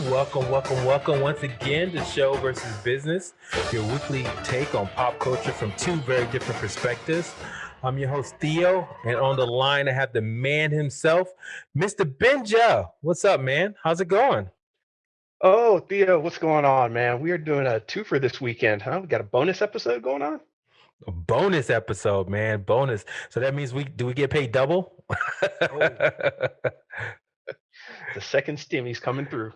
Welcome once again to Show versus Business, your weekly take on pop culture from two very different perspectives. I'm your host, Theo, and on the line, I have the man himself, Mr. Benja. What's up, man? How's it going? Oh, Theo, what's going on, man? We are doing a twofer this weekend, huh? We got a bonus episode going on? A bonus episode, man. Bonus. So that means we get paid double? Oh, the second stimmy's coming through.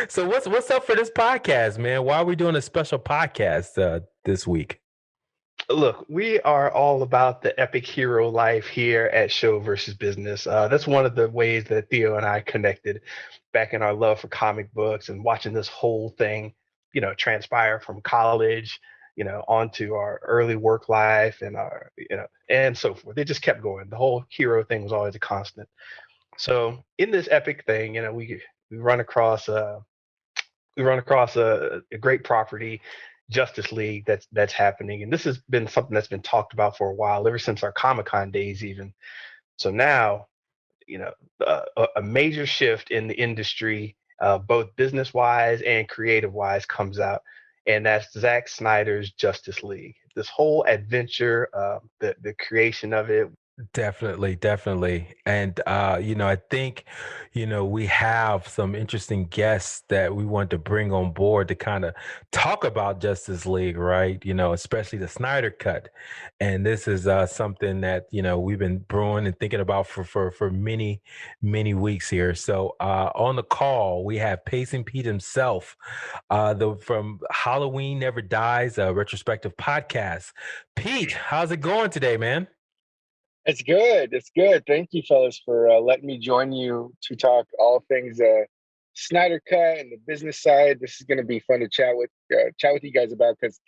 So what's up for this podcast, man? Why are we doing a special podcast this week? Look, we are all about the epic hero life here at Show versus Business. That's one of the ways that Theo and I connected back in our love for comic books and watching this whole thing, transpire from college, onto our early work life and and so forth. It just kept going. The whole hero thing was always a constant. So in this epic thing, we run across a great property, Justice League, that's happening, and this has been something that's been talked about for a while, ever since our Comic-Con days, even. So now, a major shift in the industry, both business wise and creative wise, comes out, and that's Zack Snyder's Justice League. This whole adventure, the creation of it. Definitely. And I think, we have some interesting guests that we want to bring on board to kind of talk about Justice League, right? Especially the Snyder Cut. And this is something that, we've been brewing and thinking about for many, many weeks here. So on the call, we have PacingPete himself, from Halloween Never Dies, a retrospective podcast. Pete, how's it going today, man? It's good. It's good. Thank you, fellas, for letting me join you to talk all things Snyder Cut and the business side. This is going to be fun to chat with you guys about, because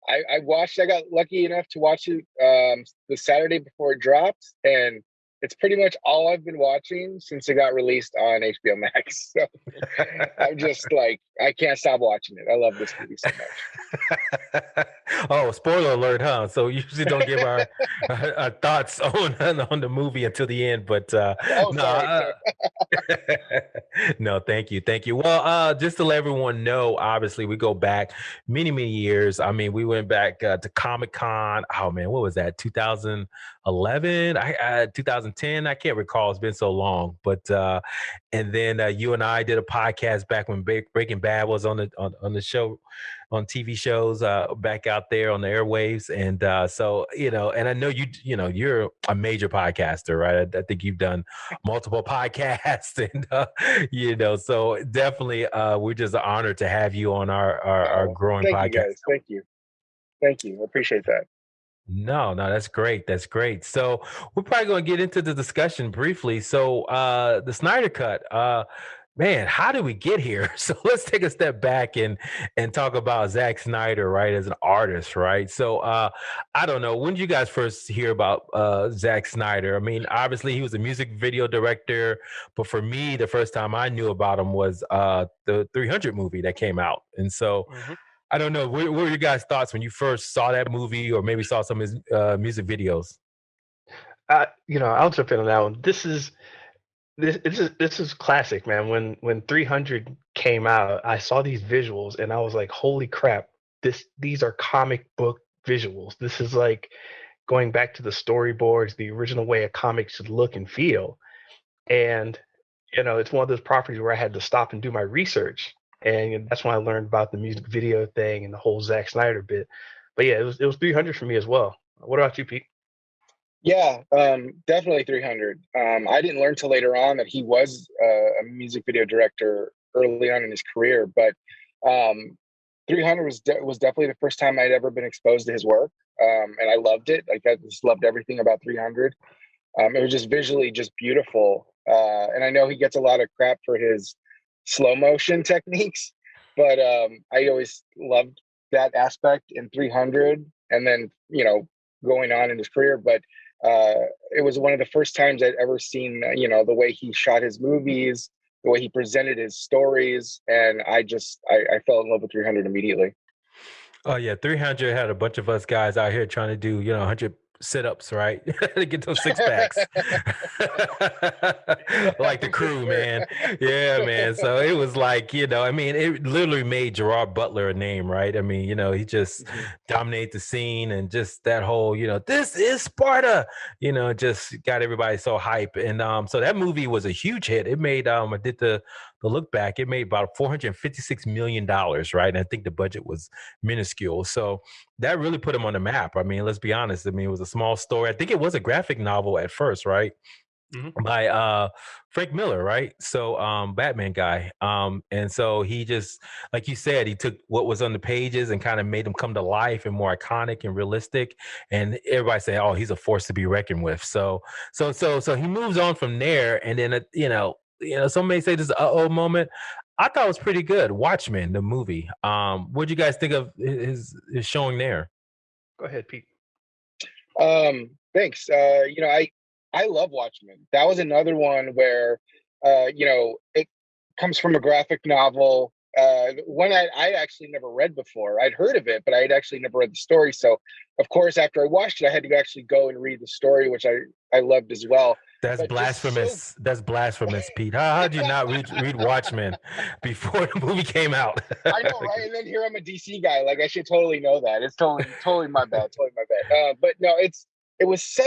I watched. I got lucky enough to watch it the Saturday before it dropped, and it's pretty much all I've been watching since it got released on HBO Max. So I'm just like, I can't stop watching it. I love this movie so much. Oh, spoiler alert, huh? So we usually don't give our thoughts on the movie until the end, but Oh, no, sorry. no, thank you. Well, just to let everyone know, obviously we go back many years. I mean, we went back to Comic-Con. Oh man, what was that? 2011, 2010. I can't recall. It's been so long, but and then you and I did a podcast back when Breaking Bad was on the show, on TV shows back out there on the airwaves. And so, and I know you're a major podcaster, right? I think you've done multiple podcasts and, so definitely we're just honored to have you on our growing Thank podcast. you, guys. Thank you. I appreciate that. No, that's great. That's great. So we're probably going to get into the discussion briefly. So the Snyder Cut, man, how did we get here? So let's take a step back and talk about Zack Snyder, right, as an artist, right? So I don't know, when did you guys first hear about Zack Snyder? I mean, obviously he was a music video director, but for me, the first time I knew about him was the 300 movie that came out, and so. I don't know. What were your guys' thoughts when you first saw that movie, or maybe saw some of his music videos? I'll jump in on that one. This is classic, man. When 300 came out, I saw these visuals and I was like, holy crap, these are comic book visuals. This is like going back to the storyboards, the original way a comic should look and feel. And it's one of those properties where I had to stop and do my research. And that's when I learned about the music video thing and the whole Zack Snyder bit. But yeah, it was 300 for me as well. What about you, Pete? Yeah, definitely 300. I didn't learn till later on that he was a music video director early on in his career, but 300 was definitely the first time I'd ever been exposed to his work, and I loved it. Like, I just loved everything about 300. It was just visually just beautiful, and I know he gets a lot of crap for his slow motion techniques, but I always loved that aspect in 300, and then going on in his career. But it was one of the first times I'd ever seen, the way he shot his movies, the way he presented his stories, and I fell in love with 300 immediately. Oh yeah, 300 had a bunch of us guys out here trying to do 100 sit-ups, right? To get those six packs. Like the For crew, sure. man. Yeah, man. So it was like, I mean, it literally made Gerard Butler a name, right? I mean, he just Mhm. dominated the scene, and just that whole, this is Sparta, just got everybody so hype. And so that movie was a huge hit. It made I did the look back, it made about $456 million, right? And I think the budget was minuscule. So that really put him on the map. I mean, let's be honest. I mean, it was a small story. I think it was a graphic novel at first, right? Mhm. By Frank Miller, right? So Batman guy. And so he just, like you said, he took what was on the pages and kind of made them come to life and more iconic and realistic. And everybody say, oh, he's a force to be reckoned with. So he moves on from there. And then some may say this is an uh-oh moment. I thought it was pretty good. Watchmen, the movie. What'd you guys think of his showing there? Go ahead, Pete. Thanks. I love Watchmen. That was another one where, it comes from a graphic novel. One I actually never read before. I'd heard of it, but I'd actually never read the story. So, of course, after I watched it, I had to actually go and read the story, which I loved as well. That's But just so blasphemous. That's blasphemous, Pete. How'd you not read Watchmen before the movie came out? I know, right? And then here I'm a DC guy. Like I should totally know that. It's totally my bad. Totally my bad. But no, it was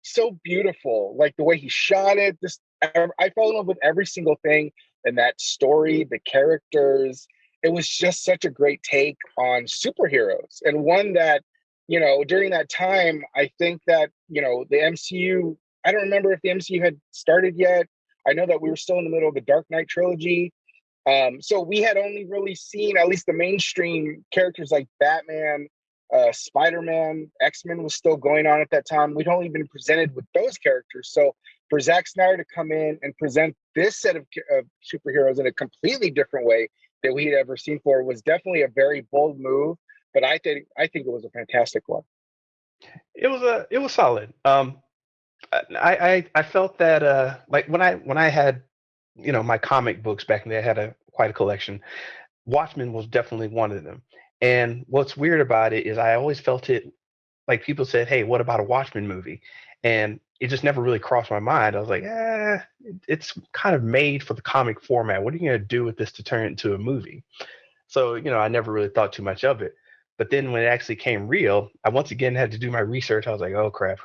so beautiful. Like the way he shot it. I fell in love with every single thing in that story. The characters. It was just such a great take on superheroes, and one that during that time, I think that the MCU. I don't remember if the MCU had started yet. I know that we were still in the middle of the Dark Knight trilogy. So we had only really seen at least the mainstream characters like Batman, Spider-Man, X-Men was still going on at that time. We'd only been presented with those characters. So for Zack Snyder to come in and present this set of superheroes in a completely different way that we had ever seen before was definitely a very bold move. But I think it was a fantastic one. It was solid. I felt that like when I had my comic books back in the day, I had quite a collection. Watchmen was definitely one of them. And what's weird about it is I always felt it like people said, "Hey, what about a Watchmen movie?" And it just never really crossed my mind. I was like, it's kind of made for the comic format. What are you going to do with this to turn it into a movie? So, I never really thought too much of it. But then when it actually came real, I once again had to do my research. I was like, oh crap,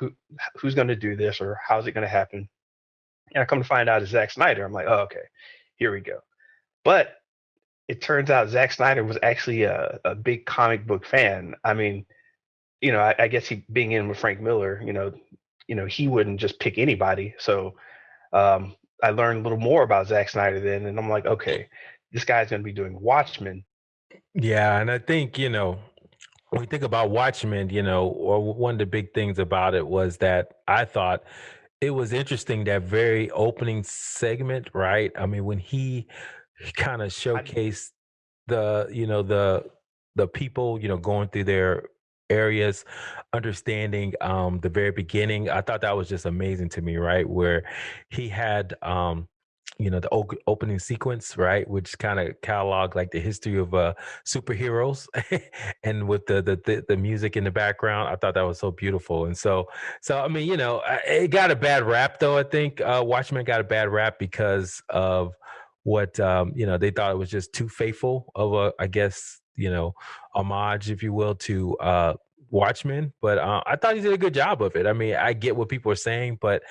who's going to do this, or how's it going to happen? And I come to find out it's Zack Snyder. I'm like, oh, okay, here we go. But it turns out Zack Snyder was actually a big comic book fan. I mean, I guess he being in with Frank Miller, he wouldn't just pick anybody. So I learned a little more about Zack Snyder then, and I'm like, okay, this guy's going to be doing Watchmen. Yeah, and I think, when we think about Watchmen, or one of the big things about it was that I thought it was interesting, that very opening segment, right? I mean, when he kind of showcased the people, going through their areas, understanding the very beginning. I thought that was just amazing to me, right? Where he had the opening sequence, right, which kind of catalog like the history of superheroes, and with the music in the background. I thought that was so beautiful. And so I mean, it got a bad rap, though. I think Watchmen got a bad rap because of what they thought it was just too faithful of a, I guess, homage, if you will, to Watchmen. But I thought he did a good job of it. I mean, I get what people are saying, but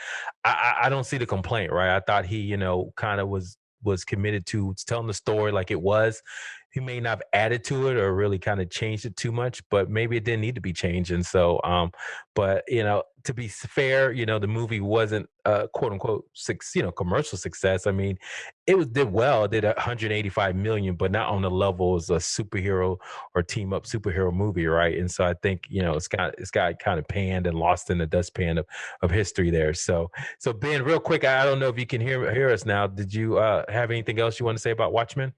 I don't see the complaint, right? I thought he, kind of was committed to telling the story like it was. He may not have added to it or really kind of changed it too much, but maybe it didn't need to be changed. And so, but to be fair, the movie wasn't quote unquote commercial success. I mean, did well. It did 185 million, but not on the level as a superhero or team up superhero movie, right? And so I think it's got kind of panned and lost in the dustpan of history there. So Ben, real quick, I don't know if you can hear us now. Did you have anything else you want to say about Watchmen?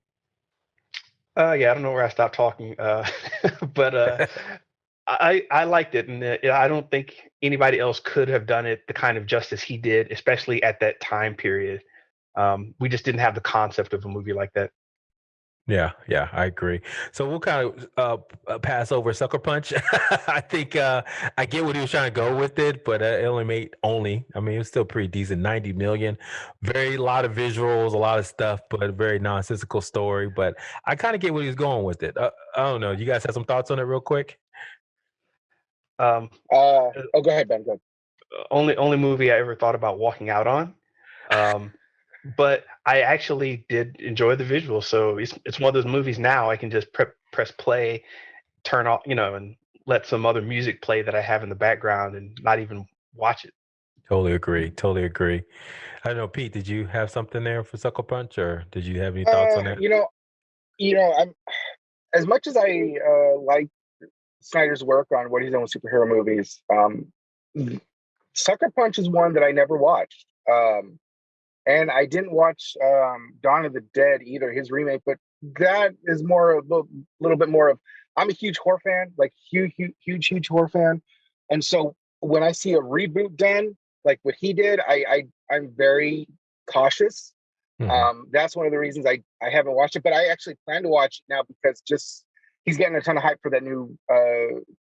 Yeah, I don't know where I stopped talking, but I liked it, and I don't think anybody else could have done it the kind of justice he did, especially at that time period. We just didn't have the concept of a movie like that. Yeah, I agree. So we'll kind of pass over Sucker Punch. I think I get what he was trying to go with it, but it only made only. I mean, it was still pretty decent, 90 million. Very lot of visuals, a lot of stuff, but a very nonsensical story. But I kind of get what he was going with it. I don't know. You guys have some thoughts on it, real quick? Um, Oh, go ahead, Ben. Go ahead. only movie I ever thought about walking out on. Um, but I actually did enjoy the visuals. So it's one of those movies now I can just press play, turn off, and let some other music play that I have in the background and not even watch it. Totally agree. Totally agree. I don't know, Pete. Did you have something there for Sucker Punch, or did you have any thoughts on that? You know, I'm as much as I like Snyder's work on what he's done with superhero movies. Sucker Punch is one that I never watched. And I didn't watch Dawn of the Dead either, his remake, but that is more a little bit more of. I'm a huge horror fan, like huge horror fan, and so when I see a reboot done like what he did, I'm very cautious. That's one of the reasons I haven't watched it, but I actually plan to watch it now because just he's getting a ton of hype for that new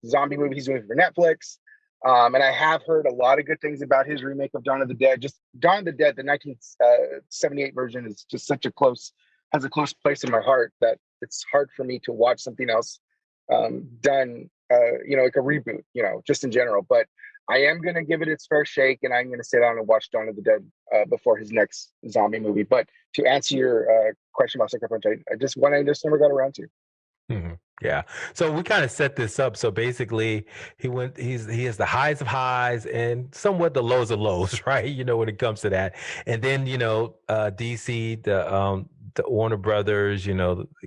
zombie movie he's doing for Netflix. And I have heard a lot of good things about his remake of Dawn of the Dead. Just Dawn of the Dead, the 1978 version, is just has a close place in my heart that it's hard for me to watch something else done, like a reboot, just in general. But I am going to give it its fair shake, and I'm going to sit down and watch Dawn of the Dead before his next zombie movie. But to answer your question about Sucker Punch, I just never got around to. Mm-hmm. Yeah. So we kind of set this up. So basically he has the highs of highs and somewhat the lows of lows, right? When it comes to that. And then, DC, the Warner Brothers,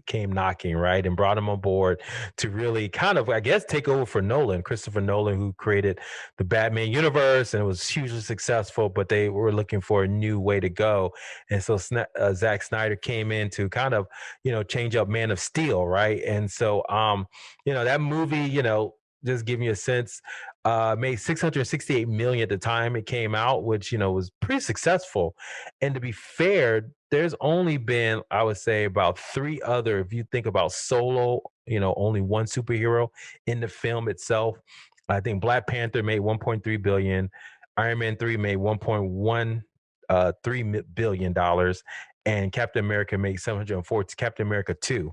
came knocking, right? And brought him on board to really kind of, I guess, take over for Christopher Nolan, who created the Batman universe, and it was hugely successful, but they were looking for a new way to go. And so Zack Snyder came in to kind of, change up Man of Steel, right? And so, that movie, just give you a sense, made 668 million at the time it came out, which, was pretty successful. And to be fair, there's only been, I would say, about three other, if you think about solo, only one superhero in the film itself. I think Black Panther made 1.3 billion. Iron Man 3 made 1.13 billion dollars, and Captain America made 714. Captain America 2,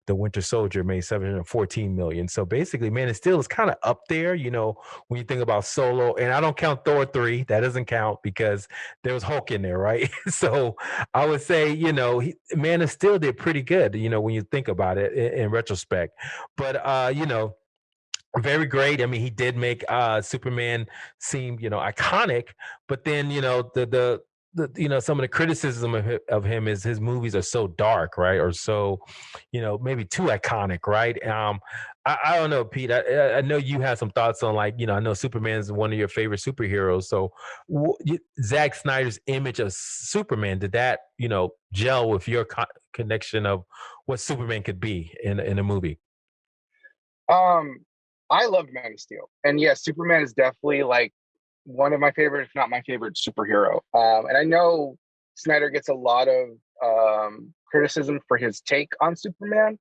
the Winter Soldier, made 714 million. So basically, Man of Steel is kind of up there, when you think about solo. And I don't count Thor 3. That doesn't count because there was Hulk in there, right? So I would say, Man of Steel did pretty good, when you think about it in retrospect. But very great. I mean, he did make Superman seem, iconic, but then, some of the criticism of him is his movies are so dark, right? Or so, maybe too iconic, right? I don't know, Pete. I know you have some thoughts on, like, I know Superman is one of your favorite superheroes. So Zack Snyder's image of Superman, did that, gel with your connection of what Superman could be in a movie? I loved Man of Steel, and yes, Superman is definitely like one of my favorite, if not my favorite superhero. And I know Snyder gets a lot of criticism for his take on Superman.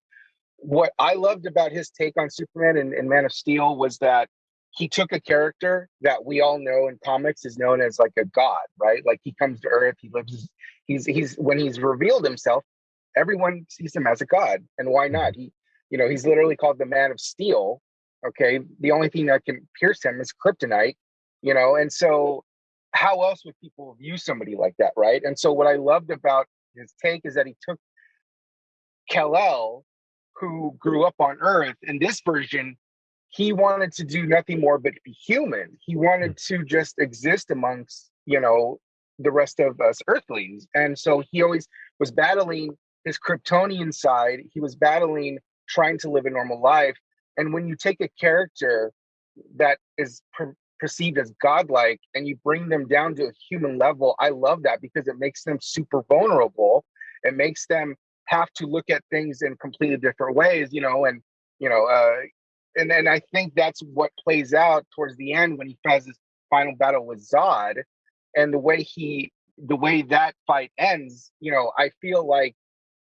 What I loved about his take on Superman in Man of Steel was that he took a character that we all know in comics is known as like a god, right? Like he comes to Earth, he lives, he's when he's revealed himself, everyone sees him as a god, and why not? He's literally called the Man of Steel. Okay, the only thing that can pierce him is kryptonite. And so how else would people view somebody like that, right? And so what I loved about his take is that he took Kal-El, who grew up on Earth. In this version, he wanted to do nothing more but be human. He wanted to just exist amongst, the rest of us Earthlings. And so he always was battling his Kryptonian side. He was battling trying to live a normal life. And when you take a character that is perceived as godlike and you bring them down to a human level, I love that because it makes them super vulnerable. It makes them have to look at things in completely different ways, and then I think that's what plays out towards the end when he has his final battle with Zod, and the way that fight ends, I feel like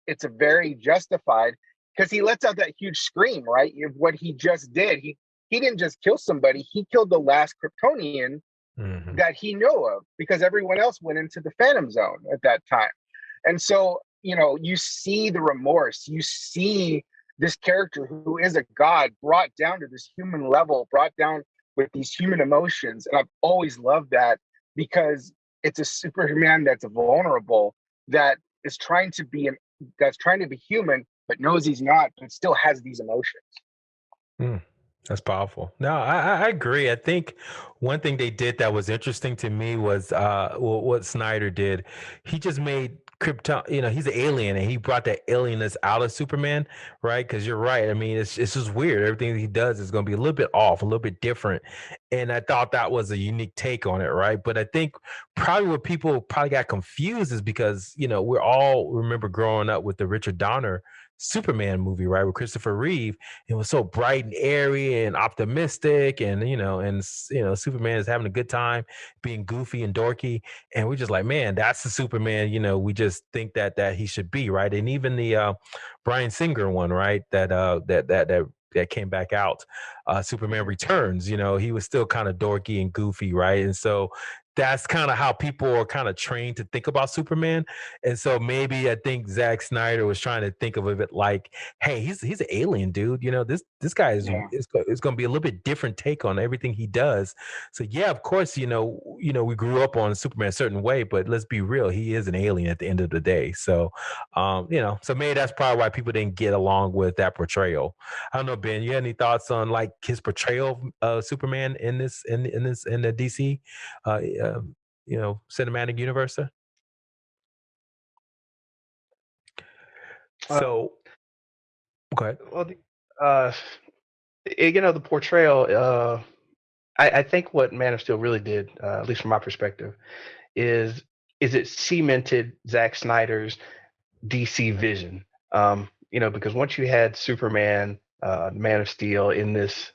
it's a very justified, because he lets out that huge scream, right? Of what he just did. He didn't just kill somebody, he killed the last Kryptonian that he knew of, because everyone else went into the Phantom Zone at that time. And so, you know, you see the remorse, you see this character who is a god brought down to this human level, brought down with these human emotions. And I've always loved that, because it's a Superman that's vulnerable, that is trying to be human, but knows he's not, but still has these emotions. That's powerful. No, I agree. I think one thing they did that was interesting to me was what Snyder did. He just made Krypton, you know, he's an alien, and he brought that alienness out of Superman, right? Because you're right. I mean, it's just weird. Everything he does is going to be a little bit off, a little bit different. And I thought that was a unique take on it, right? But I think probably what people probably got confused is because, you know, we all remember growing up with the Richard Donner Superman movie, right, with Christopher Reeve. It was so bright and airy and optimistic, and Superman is having a good time, being goofy and dorky, and we're just like, man, that's the Superman. You know, we just think that he should be, right. And even the Bryan Singer one, right, that came back out, Superman Returns. You know, he was still kind of dorky and goofy, right, and so that's kind of how people are kind of trained to think about Superman. And so maybe I think Zack Snyder was trying to think of it like, hey, he's an alien, dude. You know, this guy is it's going to be a little bit different take on everything he does. So yeah, of course, we grew up on Superman a certain way, but let's be real, he is an alien at the end of the day. So so maybe that's probably why people didn't get along with that portrayal. I don't know, Ben, you had any thoughts on like his portrayal of Superman in the DC cinematic universe? So, okay. Well, the portrayal. I think what Man of Steel really did, at least from my perspective, is it cemented Zack Snyder's DC vision. Because once you had Superman, Man of Steel in this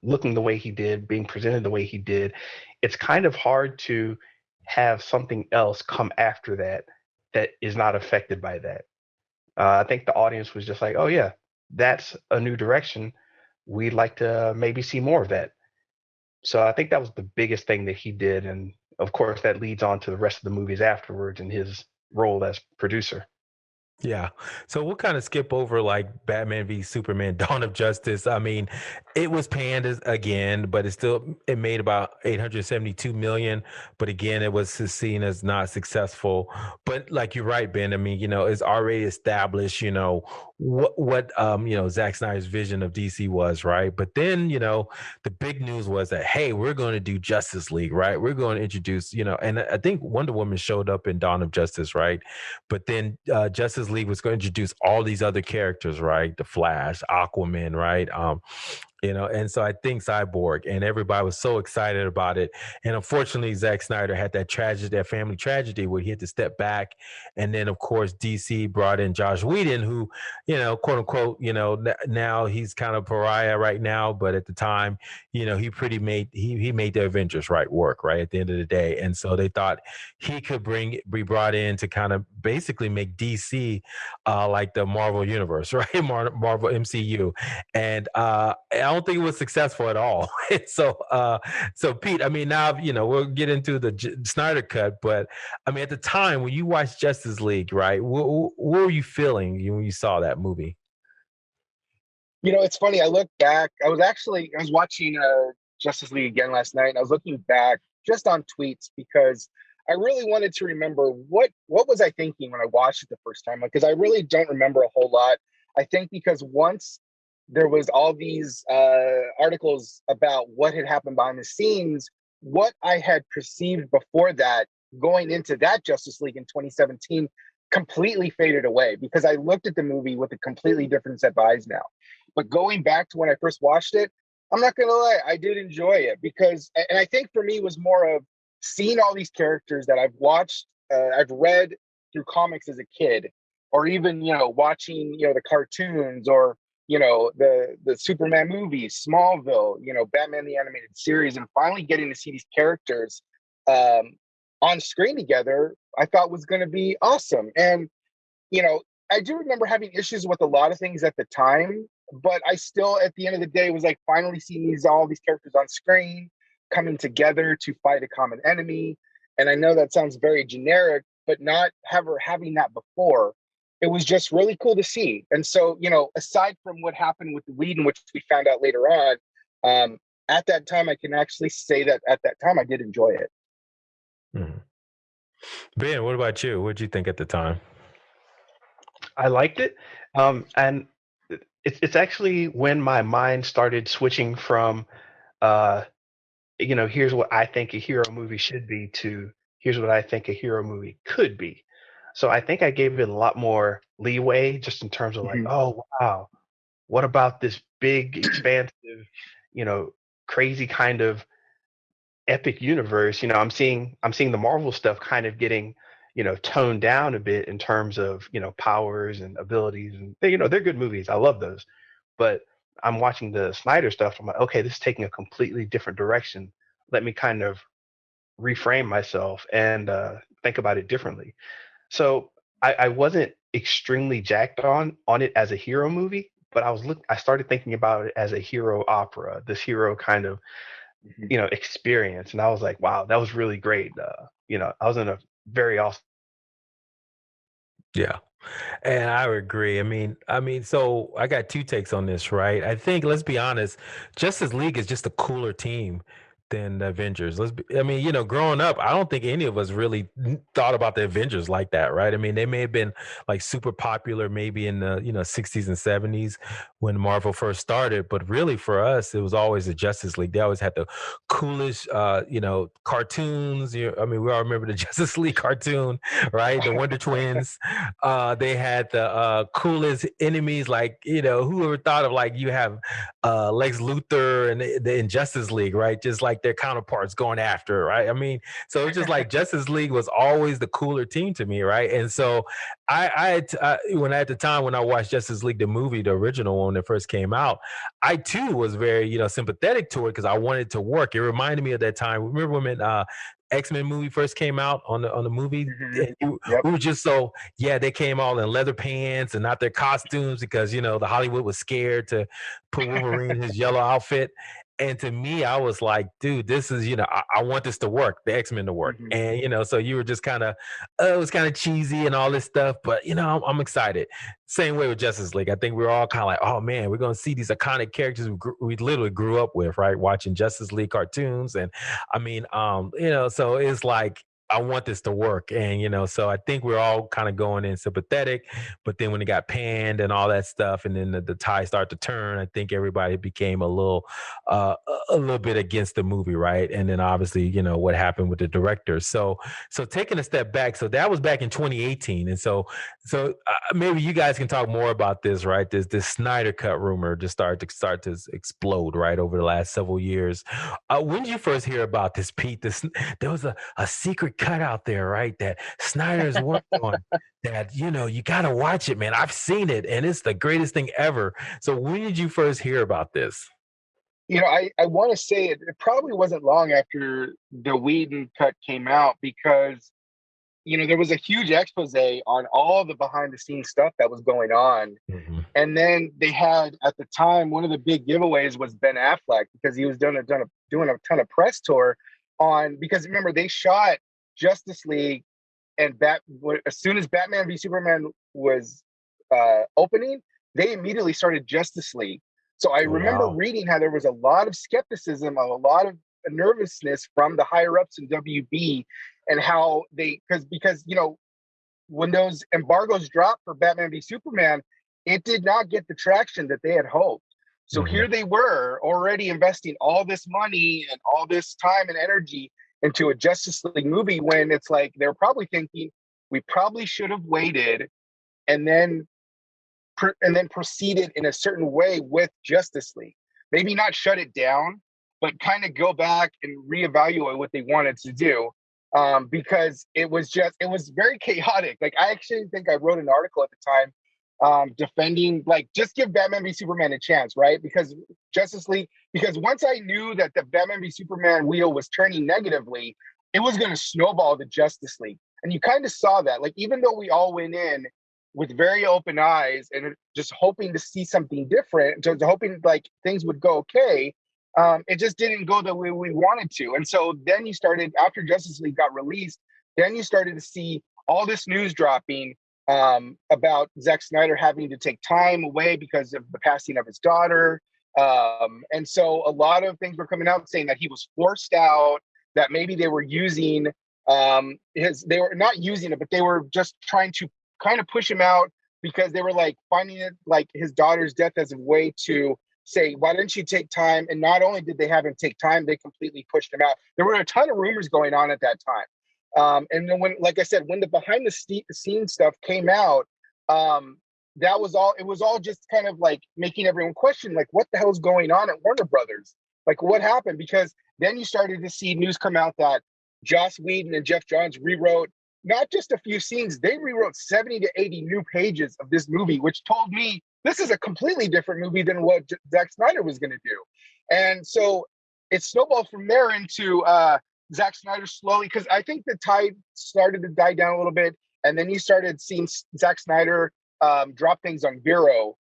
looking the way he did, being presented the way he did, it's kind of hard to have something else come after that is not affected by that. I think the audience was just like, oh yeah, that's a new direction. We'd like to maybe see more of that. So I think that was the biggest thing that he did. And of course, that leads on to the rest of the movies afterwards and his role as producer. Yeah. So we'll kind of skip over like Batman v Superman, Dawn of Justice. I mean, it was panned again, but it made about 872 million. But again, it was seen as not successful. But like you're right, Ben. I mean, it's already established, what Zack Snyder's vision of DC was, right? But then, the big news was that, hey, we're going to do Justice League, right? We're going to introduce, and I think Wonder Woman showed up in Dawn of Justice, right? But then Justice League was going to introduce all these other characters, right? The Flash, Aquaman, right? And so I think Cyborg, and everybody was so excited about it. And unfortunately, Zack Snyder had that family tragedy where he had to step back. And then, of course, DC brought in Josh Whedon, who, quote unquote, now he's kind of pariah right now. But at the time, he made the Avengers work, right, at the end of the day. And so they thought he could be brought in to kind of basically make DC like the Marvel universe, right? Marvel MCU. And I don't think it was successful at all. So Pete, I mean, now, we'll get into the Snyder Cut, but I mean, at the time when you watched Justice League, right, what were you feeling when you saw that movie? It's funny. I look back. I was watching Justice League again last night, and I was looking back just on tweets because I really wanted to remember what was I thinking when I watched it the first time, because I really don't remember a whole lot. I think because once there was all these articles about what had happened behind the scenes, what I had perceived before that, going into that Justice League in 2017, completely faded away, because I looked at the movie with a completely different set of eyes now. But going back to when I first watched it, I'm not going to lie, I did enjoy it, because, and I think for me was more of seeing all these characters that I've watched, I've read through comics as a kid, or even, watching, the cartoons, or, the Superman movies, Smallville, Batman the Animated Series, and finally getting to see these characters on screen together, I thought was going to be awesome. And, I do remember having issues with a lot of things at the time, but I still, at the end of the day, was like finally seeing all these characters on screen coming together to fight a common enemy. And I know that sounds very generic, but not ever having that before, it was just really cool to see. And so, aside from what happened with the Whedon, which we found out later on, at that time, I can actually say that at that time I did enjoy it. Mm-hmm. Ben, what about you? What did you think at the time? I liked it, and it's actually when my mind started switching from, here's what I think a hero movie should be to here's what I think a hero movie could be. So I think I gave it a lot more leeway, just in terms of like, oh wow, what about this big, expansive, crazy kind of epic universe? I'm seeing the Marvel stuff kind of getting, toned down a bit in terms of, powers and abilities, and they're good movies. I love those. But I'm watching the Snyder stuff. I'm like, okay, this is taking a completely different direction. Let me kind of reframe myself and think about it differently. So I wasn't extremely jacked on it as a hero movie, but I started thinking about it as a hero opera, this hero kind of experience, and I was like, wow, that was really great. I was in a very awesome. Yeah. And I would agree. So I got two takes on this, right? I think, let's be honest, Justice League is just a cooler team than the Avengers. Growing up, I don't think any of us really thought about the Avengers like that, right? I mean, they may have been like super popular maybe in the 60s and 70s when Marvel first started, but really for us, it was always the Justice League. They always had the coolest, cartoons. We all remember the Justice League cartoon, right? The Wonder Twins. They had the coolest enemies, like, who ever thought of, like, you have Lex Luthor and the Injustice League, right? Just like their counterparts going after, right? So it's just like Justice League was always the cooler team to me, right? And so at the time when I watched Justice League, the movie, the original one that first came out, I too was very, sympathetic to it because I wanted it to work. It reminded me of that time. Remember when X-Men movie first came out on the movie? We were just so, they came all in leather pants and not their costumes because, the Hollywood was scared to put Wolverine in his yellow outfit. And to me, I was like, dude, this is, I want this to work, the X-Men to work. And, so you were just kind of, it was kind of cheesy and all this stuff, but, I'm excited. Same way with Justice League. I think we were all kind of like, oh man, we're going to see these iconic characters we literally grew up with, right? Watching Justice League cartoons. And so it's like, I want this to work. And, so I think we're all kind of going in sympathetic, but then when it got panned and all that stuff, and then the tide started to turn, I think everybody became a little bit against the movie. Right. And then obviously, what happened with the director. So taking a step back, so that was back in 2018. And so maybe you guys can talk more about this, right? This Snyder Cut rumor just started to explode, right, over the last several years. When did you first hear about this, Pete? There was a secret cut out there, right, that Snyder's worked on, that you got to watch it, man. I've seen it and it's the greatest thing ever. So when did you first hear about this? I want to say it probably wasn't long after the Whedon cut came out, because there was a huge expose on all the behind the scenes stuff that was going on. And then they had, at the time, one of the big giveaways was Ben Affleck, because he was doing a ton of press tour because remember, they shot Justice League and as soon as Batman v Superman was opening, they immediately started Justice League. So I remember reading how there was a lot of skepticism, a lot of nervousness from the higher ups in WB, and how because when those embargoes dropped for Batman v Superman, it did not get the traction that they had hoped. So here they were already investing all this money and all this time and energy into a Justice League movie, when it's like they're probably thinking, we probably should have waited and then proceeded in a certain way with Justice League. Maybe not shut it down, but kind of go back and reevaluate what they wanted to do. Because it was very chaotic. Like, I actually think I wrote an article at the time defending, like, just give Batman v Superman a chance, right? Because once I knew that the Batman v Superman wheel was turning negatively, it was going to snowball the Justice League. And you kind of saw that. Like, even though we all went in with very open eyes and just hoping to see something different, just hoping like things would go okay. It just didn't go the way we wanted to. And so then you started, after Justice League got released, then you started to see all this news dropping about Zack Snyder having to take time away because of the passing of his daughter. And so a lot of things were coming out saying that he was forced out, that maybe they were using they were not using it, but they were just trying to kind of push him out because they were like finding it like his daughter's death as a way to say, why didn't you take time? And not only did they have him take time, they completely pushed him out. There were a ton of rumors going on at that time. And then when, like I said, when the behind the scenes stuff came out, that was all, it was all just kind of like making everyone question, like, what the hell is going on at Warner Brothers? Like, what happened? Because then you started to see news come out that Joss Whedon and Jeff Johns rewrote not just a few scenes, they rewrote 70 to 80 new pages of this movie, which told me this is a completely different movie than what Zack Snyder was going to do. And so it snowballed from there into Zack Snyder slowly, because I think the tide started to die down a little bit. And then you started seeing Zack Snyder drop things on Vero,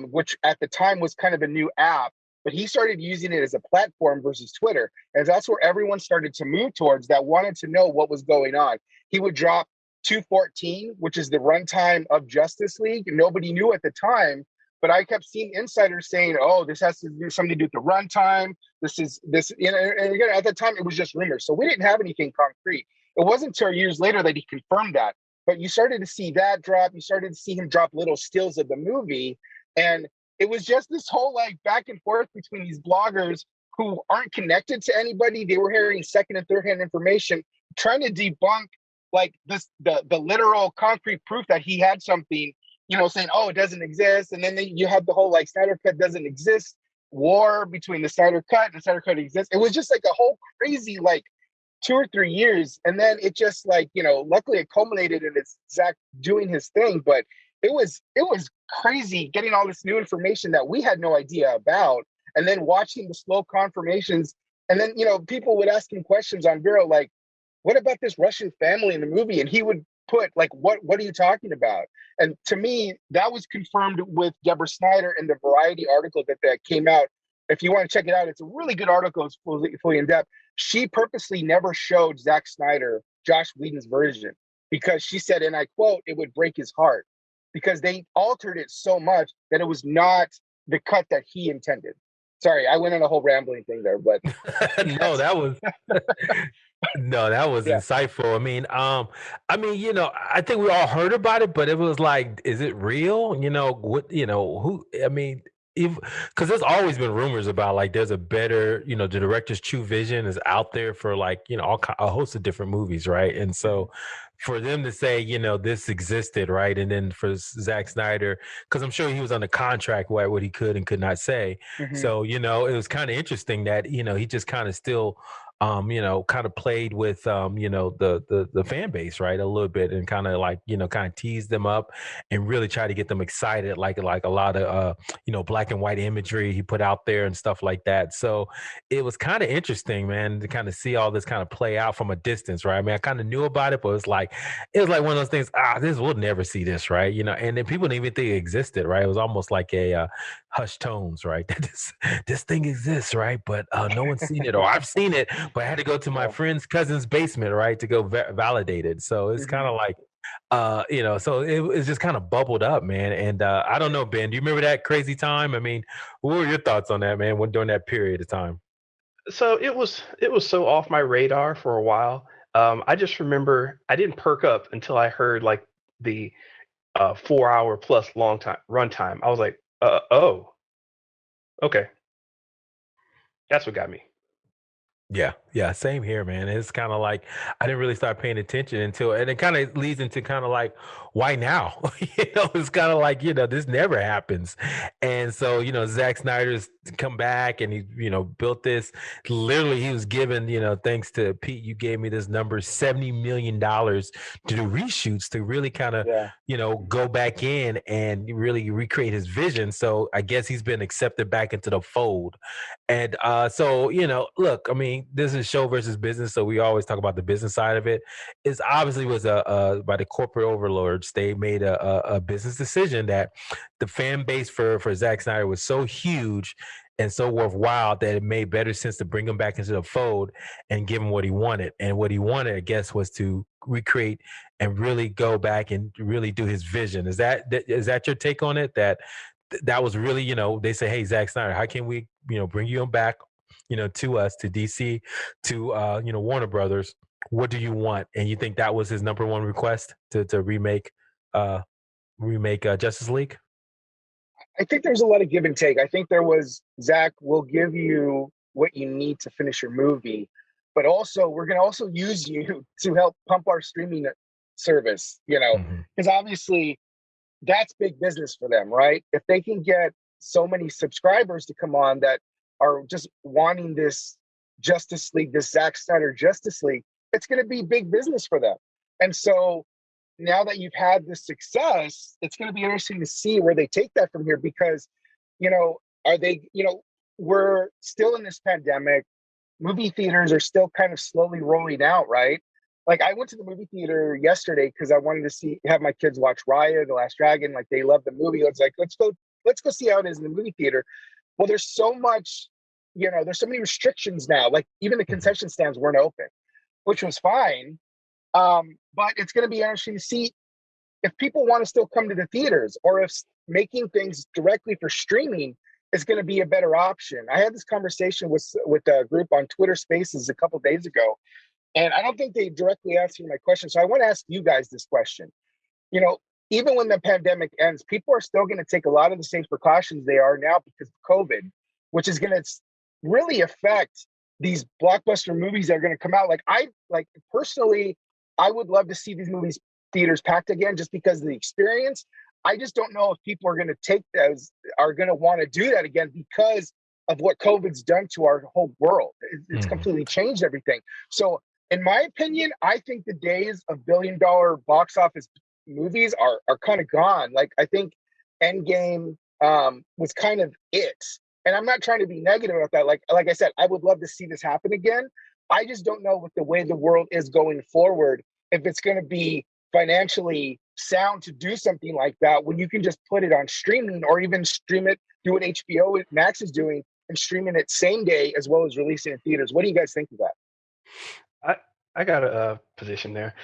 which at the time was kind of a new app, but he started using it as a platform versus Twitter. And that's where everyone started to move towards, that wanted to know what was going on. He would drop 214, which is the runtime of Justice League. Nobody knew at the time, but I kept seeing insiders saying, oh, this has to do something to do with the runtime. You know, and again, at the time it was just rumors. So we didn't have anything concrete. It wasn't until years later that he confirmed that. But you started to see that drop. You started to see him drop little stills of the movie. And it was just this whole like back and forth between these bloggers who aren't connected to anybody. They were hearing second and third hand information, trying to debunk like this, the literal concrete proof that he had something, you know, saying, oh, it doesn't exist. And then you had the whole like Snyder Cut doesn't exist war between the Snyder Cut and the Snyder Cut exists. It was just like a whole crazy like 2 or 3 years. And then it just like, you know, luckily it culminated in Zack doing his thing, but it was crazy getting all this new information that we had no idea about. And then watching the slow confirmations. And then, you know, people would ask him questions on Vero, like, what about this Russian family in the movie? And he would put like, what are you talking about? And to me, that was confirmed with Deborah Snyder in the Variety article that came out. If you want to check it out, it's a really good article. It's fully in depth. She purposely never showed Zack Snyder Joss Whedon's version because she said, and I quote, it would break his heart because they altered it so much that it was not the cut that he intended. Sorry, I went on a whole rambling thing there, but no, that was Yeah. insightful. I mean, you know, I think we all heard about it, but it was like, is it real? You know, what, you know, who, I mean, because there's always been rumors about like there's a better, you know, the director's true vision is out there for like, you know, a host of different movies, right? And so for them to say, you know, this existed, right, and then for Zack Snyder, because I'm sure he was on the contract what he could and could not say. So you know, it was kind of interesting that, you know, he just kind of still you know, kind of played with you know, the fan base, right, a little bit, and kind of like, you know, kind of teased them up and really try to get them excited, like a lot of you know, black and white imagery he put out there and stuff like that. So it was kind of interesting, man, to kind of see all this kind of play out from a distance, right? I mean, I kind of knew about it, but it was like one of those things, we'll never see this, right? You know, and then people didn't even think it existed, right? It was almost like a hushed tones, right? This thing exists, right? But no one's seen it, or I've seen it, but I had to go to my friend's cousin's basement, right, to go validate it. So it's kind of like, you know, so it's just kind of bubbled up, man. And I don't know, Ben, do you remember that crazy time? I mean, what were your thoughts on that, man, during that period of time? So it was so off my radar for a while. I just remember I didn't perk up until I heard like the 4 hour plus long time runtime. I was like, oh, okay, that's what got me. Yeah, same here, man. It's kind of like I didn't really start paying attention until, and it kind of leads into kind of like, why now? You know, it's kind of like, you know, this never happens. And so, you know, Zack Snyder's come back and he, you know, built this. Literally, he was given, you know, thanks to Pete, you gave me this number, $70 million to do reshoots to really kind of, Yeah. you know, go back in and really recreate his vision. So I guess he's been accepted back into the fold. And so, you know, look, I mean, this is is show versus business, so we always talk about the business side of it. It's obviously was by the corporate overlords. They made a business decision that the fan base for Zack Snyder was so huge and so worthwhile that it made better sense to bring him back into the fold and give him what he wanted. And what he wanted, I guess, was to recreate and really go back and really do his vision. Is that your take on it? That was really, they say, hey, Zack Snyder, how can we, bring you back, to us, to DC, to, Warner Brothers? What do you want? And you think that was his number one request to remake Justice League? I think there's a lot of give and take. I think there was, Zach, we'll give you what you need to finish your movie, but also we're going to also use you to help pump our streaming service, because obviously that's big business for them, right? If they can get so many subscribers to come on that are just wanting this Justice League, this Zack Snyder Justice League, it's going to be big business for them. And so now that you've had this success, it's going to be interesting to see where they take that from here, because, are they, we're still in this pandemic. Movie theaters are still kind of slowly rolling out, right? Like, I went to the movie theater yesterday because I wanted to have my kids watch Raya, The Last Dragon. Like, they love the movie. It's like, let's go see how it is in the movie theater. Well, there's so much, there's so many restrictions now. Like, even the concession stands weren't open, which was fine. But it's going to be interesting to see if people want to still come to the theaters, or if making things directly for streaming is going to be a better option. I had this conversation with a group on Twitter Spaces a couple of days ago, and I don't think they directly answered my question. So I want to ask you guys this question. Even when the pandemic ends, people are still going to take a lot of the same precautions they are now because of COVID, which is going to really affect these blockbuster movies that are going to come out. Personally, I would love to see these movies theaters packed again, just because of the experience. I just don't know if people are going to want to do that again because of what COVID's done to our whole world. It's completely changed everything. So in my opinion, I think the days of billion-dollar box office movies are kind of gone. Like, I think Endgame was kind of it. And I'm not trying to be negative about that. Like I said, I would love to see this happen again. I just don't know with the way the world is going forward, if it's going to be financially sound to do something like that when you can just put it on streaming, or even stream it, do what HBO Max is doing and streaming it same day as well as releasing it in theaters. What do you guys think of that? I got a position there.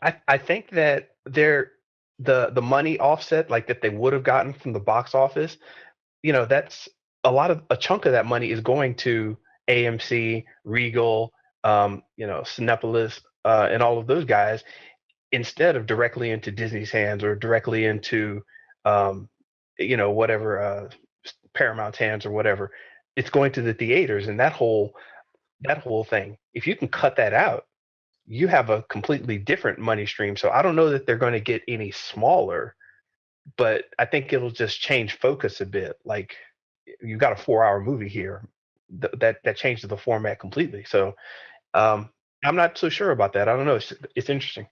I think that the money offset, like, that they would have gotten from the box office, that's a chunk of that money is going to AMC, Regal, Cinepolis, and all of those guys, instead of directly into Disney's hands, or directly into whatever, Paramount's hands, or whatever. It's going to the theaters, and that whole thing. If you can cut that out, you have a completely different money stream. So I don't know that they're going to get any smaller, but I think it'll just change focus a bit. Like, you got a 4-hour movie here, that changes the format completely. So I'm not so sure about that. I don't know. It's interesting.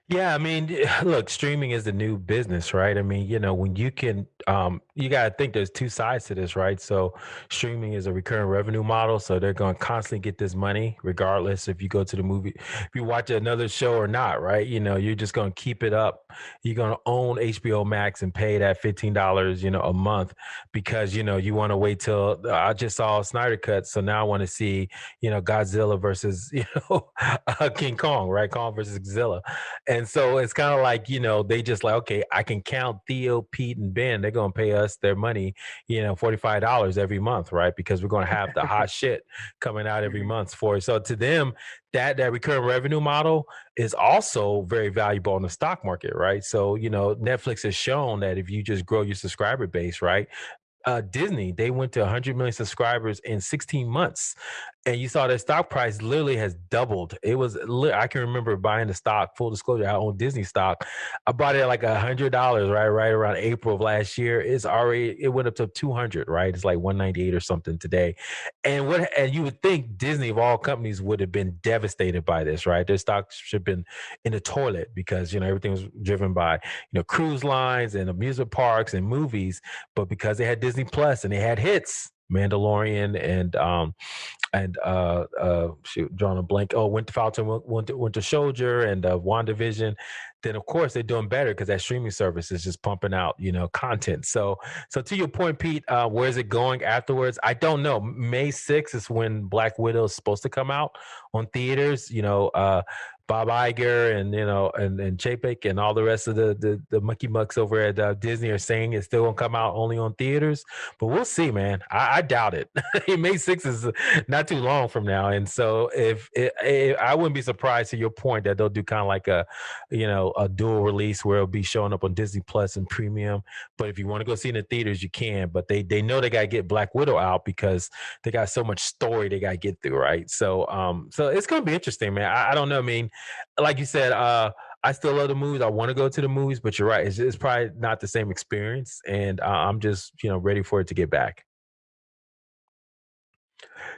Yeah, I mean, look, streaming is the new business, right? I mean, when you can, you got to think there's two sides to this, right? So streaming is a recurring revenue model. So they're going to constantly get this money, regardless if you go to the movie, if you watch another show or not, right? You're just going to keep it up. You're going to own HBO Max and pay that $15, a month, because, you want to wait till, I just saw Snyder Cut. So now I want to see, Godzilla versus, King Kong, right? Kong versus Godzilla. And so it's kind of like, they just like, okay, I can count Theo, Pete, and Ben. They're going to pay us their money, $45 every month, right? Because we're going to have the hot shit coming out every month for it. So to them, that recurring revenue model is also very valuable in the stock market, right? So, Netflix has shown that if you just grow your subscriber base, right? Disney, they went to 100 million subscribers in 16 months, and you saw their stock price literally has doubled. It was, I can remember buying the stock. Full disclosure, I own Disney stock. I bought it at like $100, right around April of last year. It went up to 200, right? It's like 198 or something today. And you would think Disney, of all companies, would have been devastated by this, right? Their stock should have been in the toilet, because everything was driven by cruise lines and amusement parks and movies, but because they had Disney Plus and they had hits, Mandalorian, and shoot, drawing a blank. Oh, Winter Falcon, Winter Soldier, and WandaVision. Then of course they're doing better because that streaming service is just pumping out, content. So to your point, Pete, where's it going afterwards? I don't know. May 6th is when Black Widow is supposed to come out on theaters. Bob Iger and and Chapek and all the rest of the mucky mucks over at Disney are saying it's still gonna come out only on theaters, but we'll see, man. I doubt it. May 6th is not too long from now, and so if I wouldn't be surprised, to your point, that they'll do kind of like a dual release where it'll be showing up on Disney Plus and Premium. But if you want to go see it in the theaters, you can. But they know they gotta get Black Widow out because they got so much story they gotta get through, right? So so it's gonna be interesting, man. I don't know. I mean, like you said, I still love the movies. I want to go to the movies, but you're right. It's probably not the same experience, and I'm just ready for it to get back.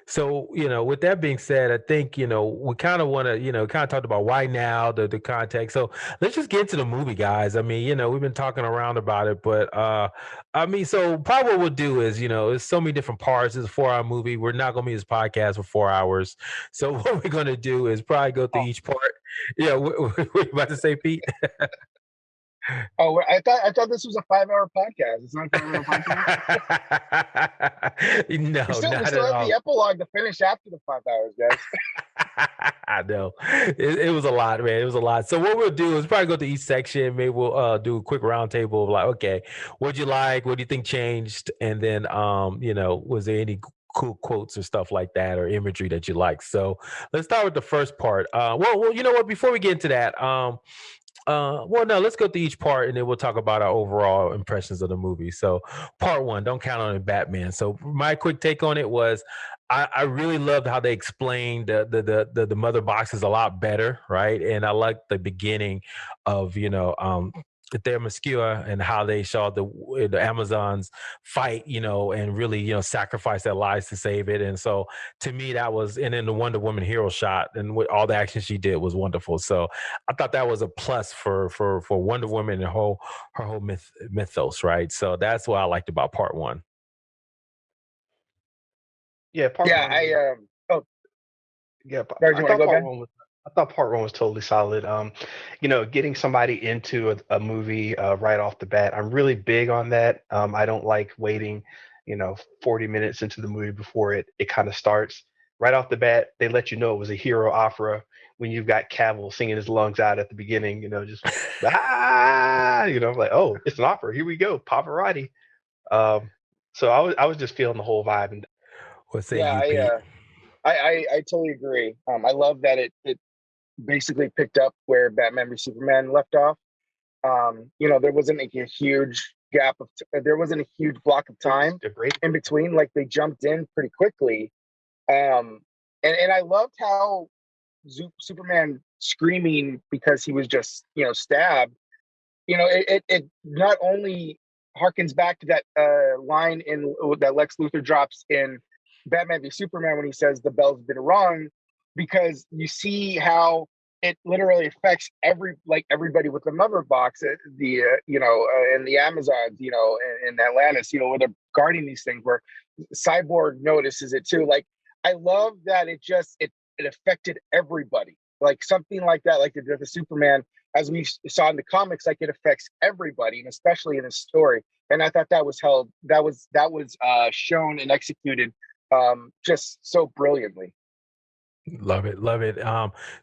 So, with that being said, I think, we kind of want to, kind of talked about why now, the context. So let's just get into the movie, guys. I mean, we've been talking around about it, but I mean, so probably what we'll do is, it's so many different parts. It's a 4-hour movie. We're not going to be this podcast for 4 hours. So what we're going to do is probably go through each part. Yeah. What you about to say, Pete? Oh, I thought this was a 5-hour podcast. It's not a 5-hour podcast. No, we still not have at all. the epilogue to finish after the 5 hours, guys. I know it was a lot, man. It was a lot. So what we'll do is probably go to each section. Maybe we'll do a quick roundtable of like, okay, what'd you like? What do you think changed? And then, was there any cool quotes or stuff like that or imagery that you like? So let's start with the first part. Well, you know what? Before we get into that, well, no, let's go through each part and then we'll talk about our overall impressions of the movie. So part one, don't count on it, Batman. So my quick take on it was I really loved how they explained the mother boxes a lot better, right? And I liked the beginning of Themyscira and how they saw the Amazons fight, and really, sacrifice their lives to save it. And so to me, that was, and then the Wonder Woman hero shot and with all the action she did was wonderful. So I thought that was a plus for Wonder Woman and her whole mythos, right? So that's what I liked about part one. Yeah, part Yeah, one. Yeah, Barry, do you want to go again? I thought part one was totally solid. Getting somebody into a movie right off the bat, I'm really big on that. I don't like waiting, 40 minutes into the movie before it kind of starts. Right off the bat, they let you know it was a hero opera when you've got Cavill singing his lungs out at the beginning, just like, oh, it's an opera. Here we go, Pavarotti. So I was just feeling the whole vibe. And what say you, Pete? I totally agree. I love that it basically picked up where Batman v Superman left off. There wasn't a huge gap there wasn't a huge block of time in between. Like they jumped in pretty quickly. And I loved how Superman screaming because he was just stabbed. It not only harkens back to that line in that Lex Luthor drops in Batman v Superman when he says the bell's been rung, because you see how it literally affects everybody with the mother box, and the Amazons, in Atlantis, where they're guarding these things, where Cyborg notices it too. Like, I love that it affected everybody, like something like that, like the Superman, as we saw in the comics, like it affects everybody, and especially in this story. And I thought that was shown and executed just so brilliantly. Love it.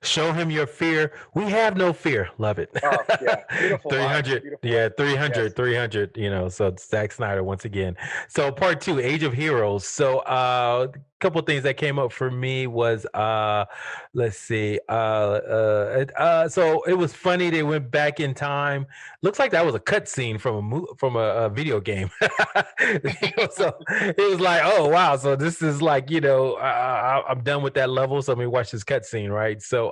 Show him your fear. We have no fear. Love it. Oh, yeah. Beautiful. 300. Beautiful. Yeah, 300. Yes. 300. So Zack Snyder once again. So part two, Age of Heroes. So a couple of things that came up for me was let's see. So it was funny they went back in time. Looks like that was a cutscene from a video game. So it was like, oh wow. So this is like, I'm done with that level. So let me watch this cutscene, right? So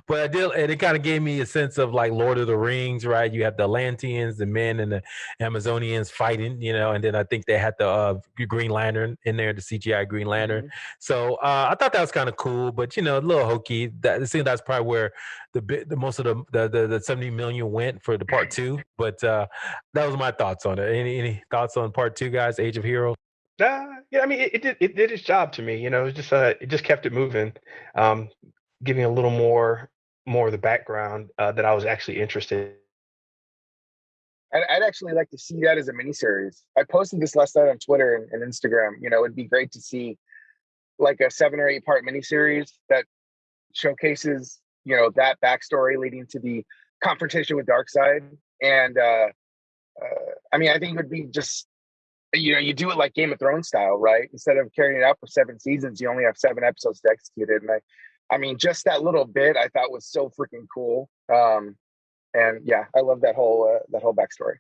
but I did, and it kind of gave me a sense of like Lord of the Rings, right? You have the Atlanteans, the men, and the Amazonians fighting, and then I think they had the Green Lantern in there, the CGI Green Lantern. Mm-hmm. So I thought that was kind of cool, but a little hokey. That seems that's probably where the most of the 70 million went for the part two. But that was my thoughts on it. Any thoughts on part two, guys? Age of Heroes. Yeah, I mean, it did its job to me. You know, it just kept it moving, um, giving a little more of the background that I was actually interested. I'd actually like to see that as a miniseries. I posted this last night on Twitter and Instagram. You know, it'd be great to see like a 7 or 8 part miniseries that showcases, you know, that backstory leading to the confrontation with Darkseid. And I mean, I think it would be just, you know, you do it like Game of Thrones style, right? Instead of carrying it out for 7 seasons, you only have 7 episodes to execute it. And I mean, just that little bit I thought was so freaking cool. And yeah, I love that whole backstory.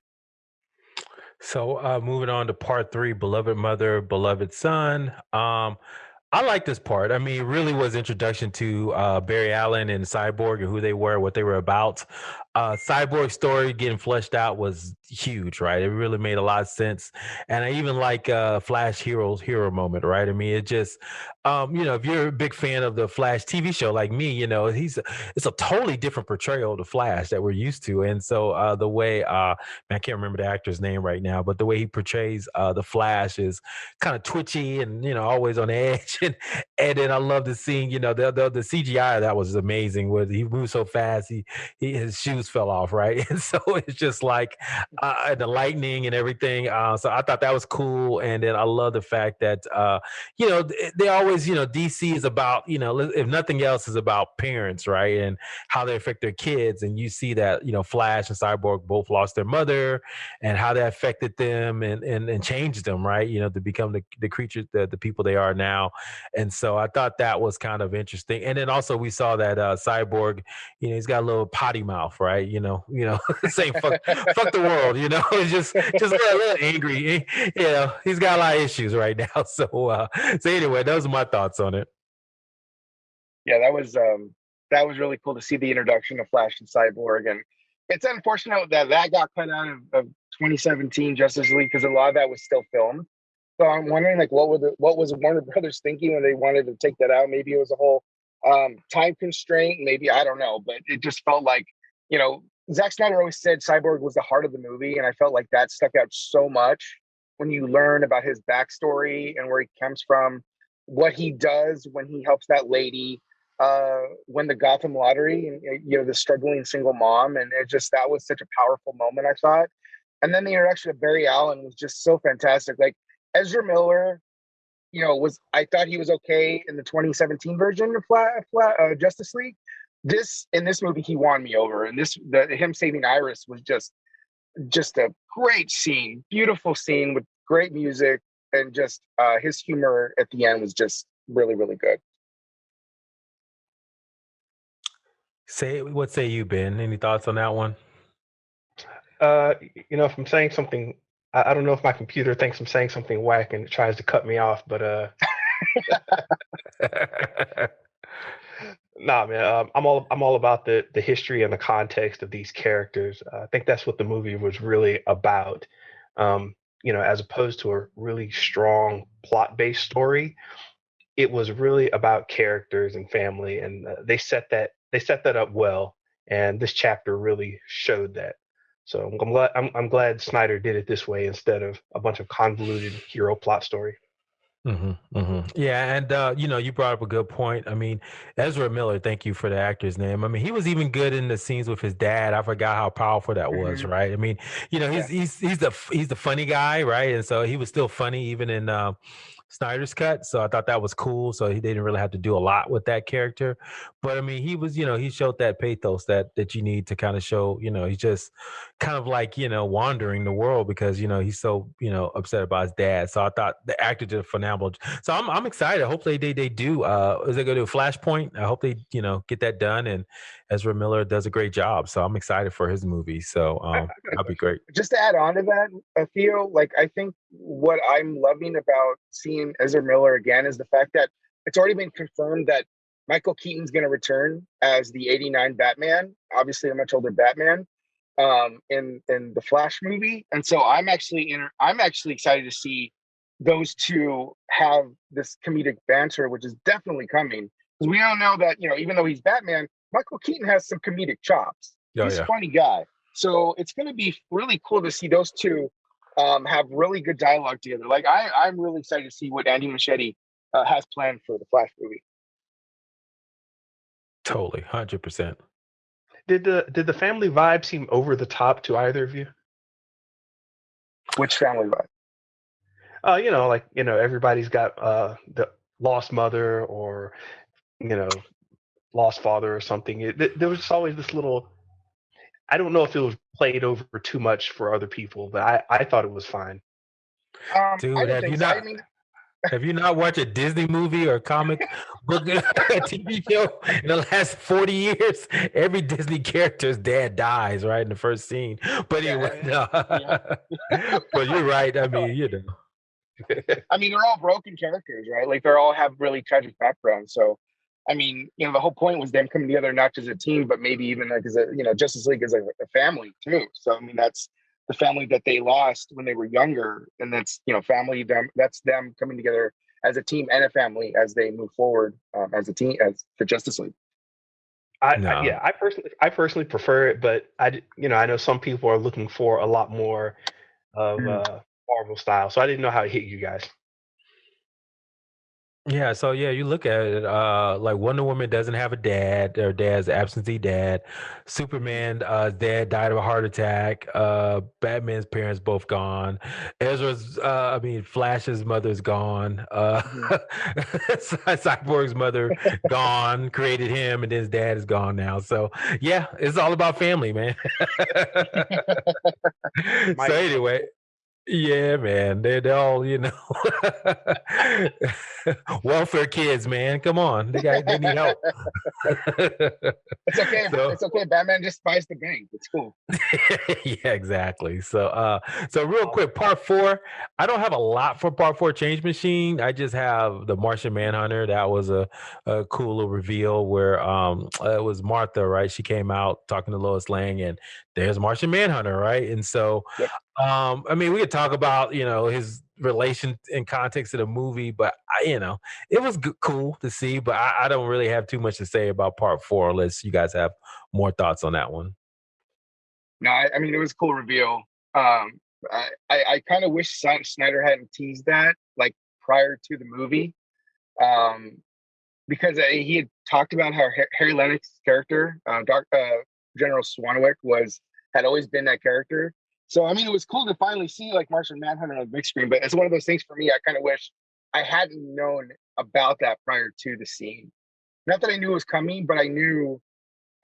So moving on to part three, beloved mother, beloved son. I like this part. I mean, it really was introduction to Barry Allen and Cyborg and who they were, what they were about. Cyborg's story getting fleshed out was huge, right? It really made a lot of sense. And I even like Flash hero moment, right? I mean, it just, you know, if you're a big fan of the Flash TV show like me, you know, it's a totally different portrayal of the Flash that we're used to. And so the way, man, I can't remember the actor's name right now, but the way he portrays the Flash is kind of twitchy and, you know, always on edge. And then I love the scene, you know, the CGI that was amazing. Where he moved so fast, his shoes fell off, right? And so it's just like the lightning and everything. So I thought that was cool. And then I love the fact that you know, they always, you know, DC is about, you know, if nothing else, is about parents, right, and how they affect their kids. And you see that, you know, Flash and Cyborg both lost their mother, and how that affected them and changed them, right? You know, to become the creatures, the people they are now. And so I thought that was kind of interesting. And then also we saw that Cyborg, you know, he's got a little potty mouth, right? You know, saying fuck the world, you know, it's just a little angry. You know, he's got a lot of issues right now. So anyway, those are my thoughts on it. Yeah, that was really cool to see the introduction of Flash and Cyborg. And it's unfortunate that got cut out of 2017 Justice League, because a lot of that was still filmed. So I'm wondering, like, what was Warner Brothers thinking when they wanted to take that out? Maybe it was a whole time constraint. Maybe, I don't know, but it just felt like, you know, Zack Snyder always said Cyborg was the heart of the movie, and I felt like that stuck out so much when you learn about his backstory and where he comes from, what he does when he helps that lady win the Gotham lottery, and, you know, the struggling single mom. And that was such a powerful moment, I thought. And then the introduction of Barry Allen was just so fantastic. Like, Ezra Miller, you know, I thought he was okay in the 2017 version of Justice League. In this movie, he won me over. And him saving Iris was just a great scene, beautiful scene with great music, and just his humor at the end was just really, really good. What say you, Ben? Any thoughts on that one? You know, if I'm saying something, I don't know if my computer thinks I'm saying something whack and it tries to cut me off, but nah, man, I'm all about the history and the context of these characters. I think that's what the movie was really about. You know, as opposed to a really strong plot-based story, it was really about characters and family, and they set that up well, and this chapter really showed that. So I'm glad Snyder did it this way instead of a bunch of convoluted hero plot story. Yeah, and you know, you brought up a good point. I mean, Ezra Miller, thank you for the actor's name. I mean, he was even good in the scenes with his dad. I forgot how powerful that was, right? I mean, you know, he's the funny guy, right? And so he was still funny even in Snyder's Cut. So I thought that was cool. So he didn't really have to do a lot with that character. But I mean, he was, you know, he showed that pathos that you need to kind of show, you know, he's just kind of like, you know, wandering the world because, you know, he's so, you know, upset about his dad. So I thought the actor did a phenomenal. So I'm excited. Hopefully they do. Is they going to do a Flashpoint? I hope they, you know, get that done. And Ezra Miller does a great job. So I'm excited for his movie. So that'll be great. Just to add on to that, Theo, like, I think what I'm loving about seeing Ezra Miller again is the fact that it's already been confirmed that Michael Keaton's going to return as the '89 Batman, obviously a much older Batman, in the Flash movie. And so I'm actually excited to see those two have this comedic banter, which is definitely coming, because we all know that, you know, even though he's Batman, Michael Keaton has some comedic chops. He's a funny guy. So it's going to be really cool to see those two have really good dialogue together. Like I'm really excited to see what Andy Muschietti has planned for the Flash movie. Totally, 100%. Did the family vibe seem over the top to either of you? Which family vibe? Everybody's got the lost mother or lost father or something. There was just always this little. I don't know if it was played over too much for other people, but I thought it was fine. I Dude, don't think so. I mean, have you not watched a Disney movie or comic book TV show in the last 40 years? Every Disney character's dad dies right in the first scene. But anyway, but you're right. I mean, I mean, they're all broken characters, right? Like they all have really tragic backgrounds. So, I mean, the whole point was them coming together not just a team, but maybe even like as a Justice League as a family too. So, I mean, that's the family that they lost when they were younger, and that's family. That's them coming together as a team and a family as they move forward as a team as the Justice League. I personally prefer it, but I know some people are looking for a lot more of Marvel style, so I didn't know how it hit you guys. Yeah, so you look at it, like Wonder Woman doesn't have a dad, her dad's absentee dad. Superman, dad died of a heart attack. Batman's parents both gone. Flash's mother's gone. Cyborg's mother gone, created him, and his dad is gone now. So yeah, it's all about family, man. So anyway. Yeah, man. They're all, welfare kids, man. Come on. They need help. It's okay. It's okay. Batman just buys the bank. It's cool. Yeah, exactly. So real quick, part 4. I don't have a lot for part 4 Change Machine. I just have the Martian Manhunter. That was a cool little reveal where it was Martha, right? She came out talking to Lois Lane, and there's Martian Manhunter, right? And so yep. We could talk about his relation in context of the movie, but it was cool to see. But I don't really have too much to say about part 4 unless you guys have more thoughts on that one. No, I mean it was a cool reveal. I kind of wish Snyder hadn't teased that like prior to the movie, because he had talked about how Harry Lennox's character, General Swanwick, had always been that character. So, I mean, it was cool to finally see like Martian Manhunter on the big screen, but it's one of those things for me. I kind of wish I hadn't known about that prior to the scene. Not that I knew it was coming, but I knew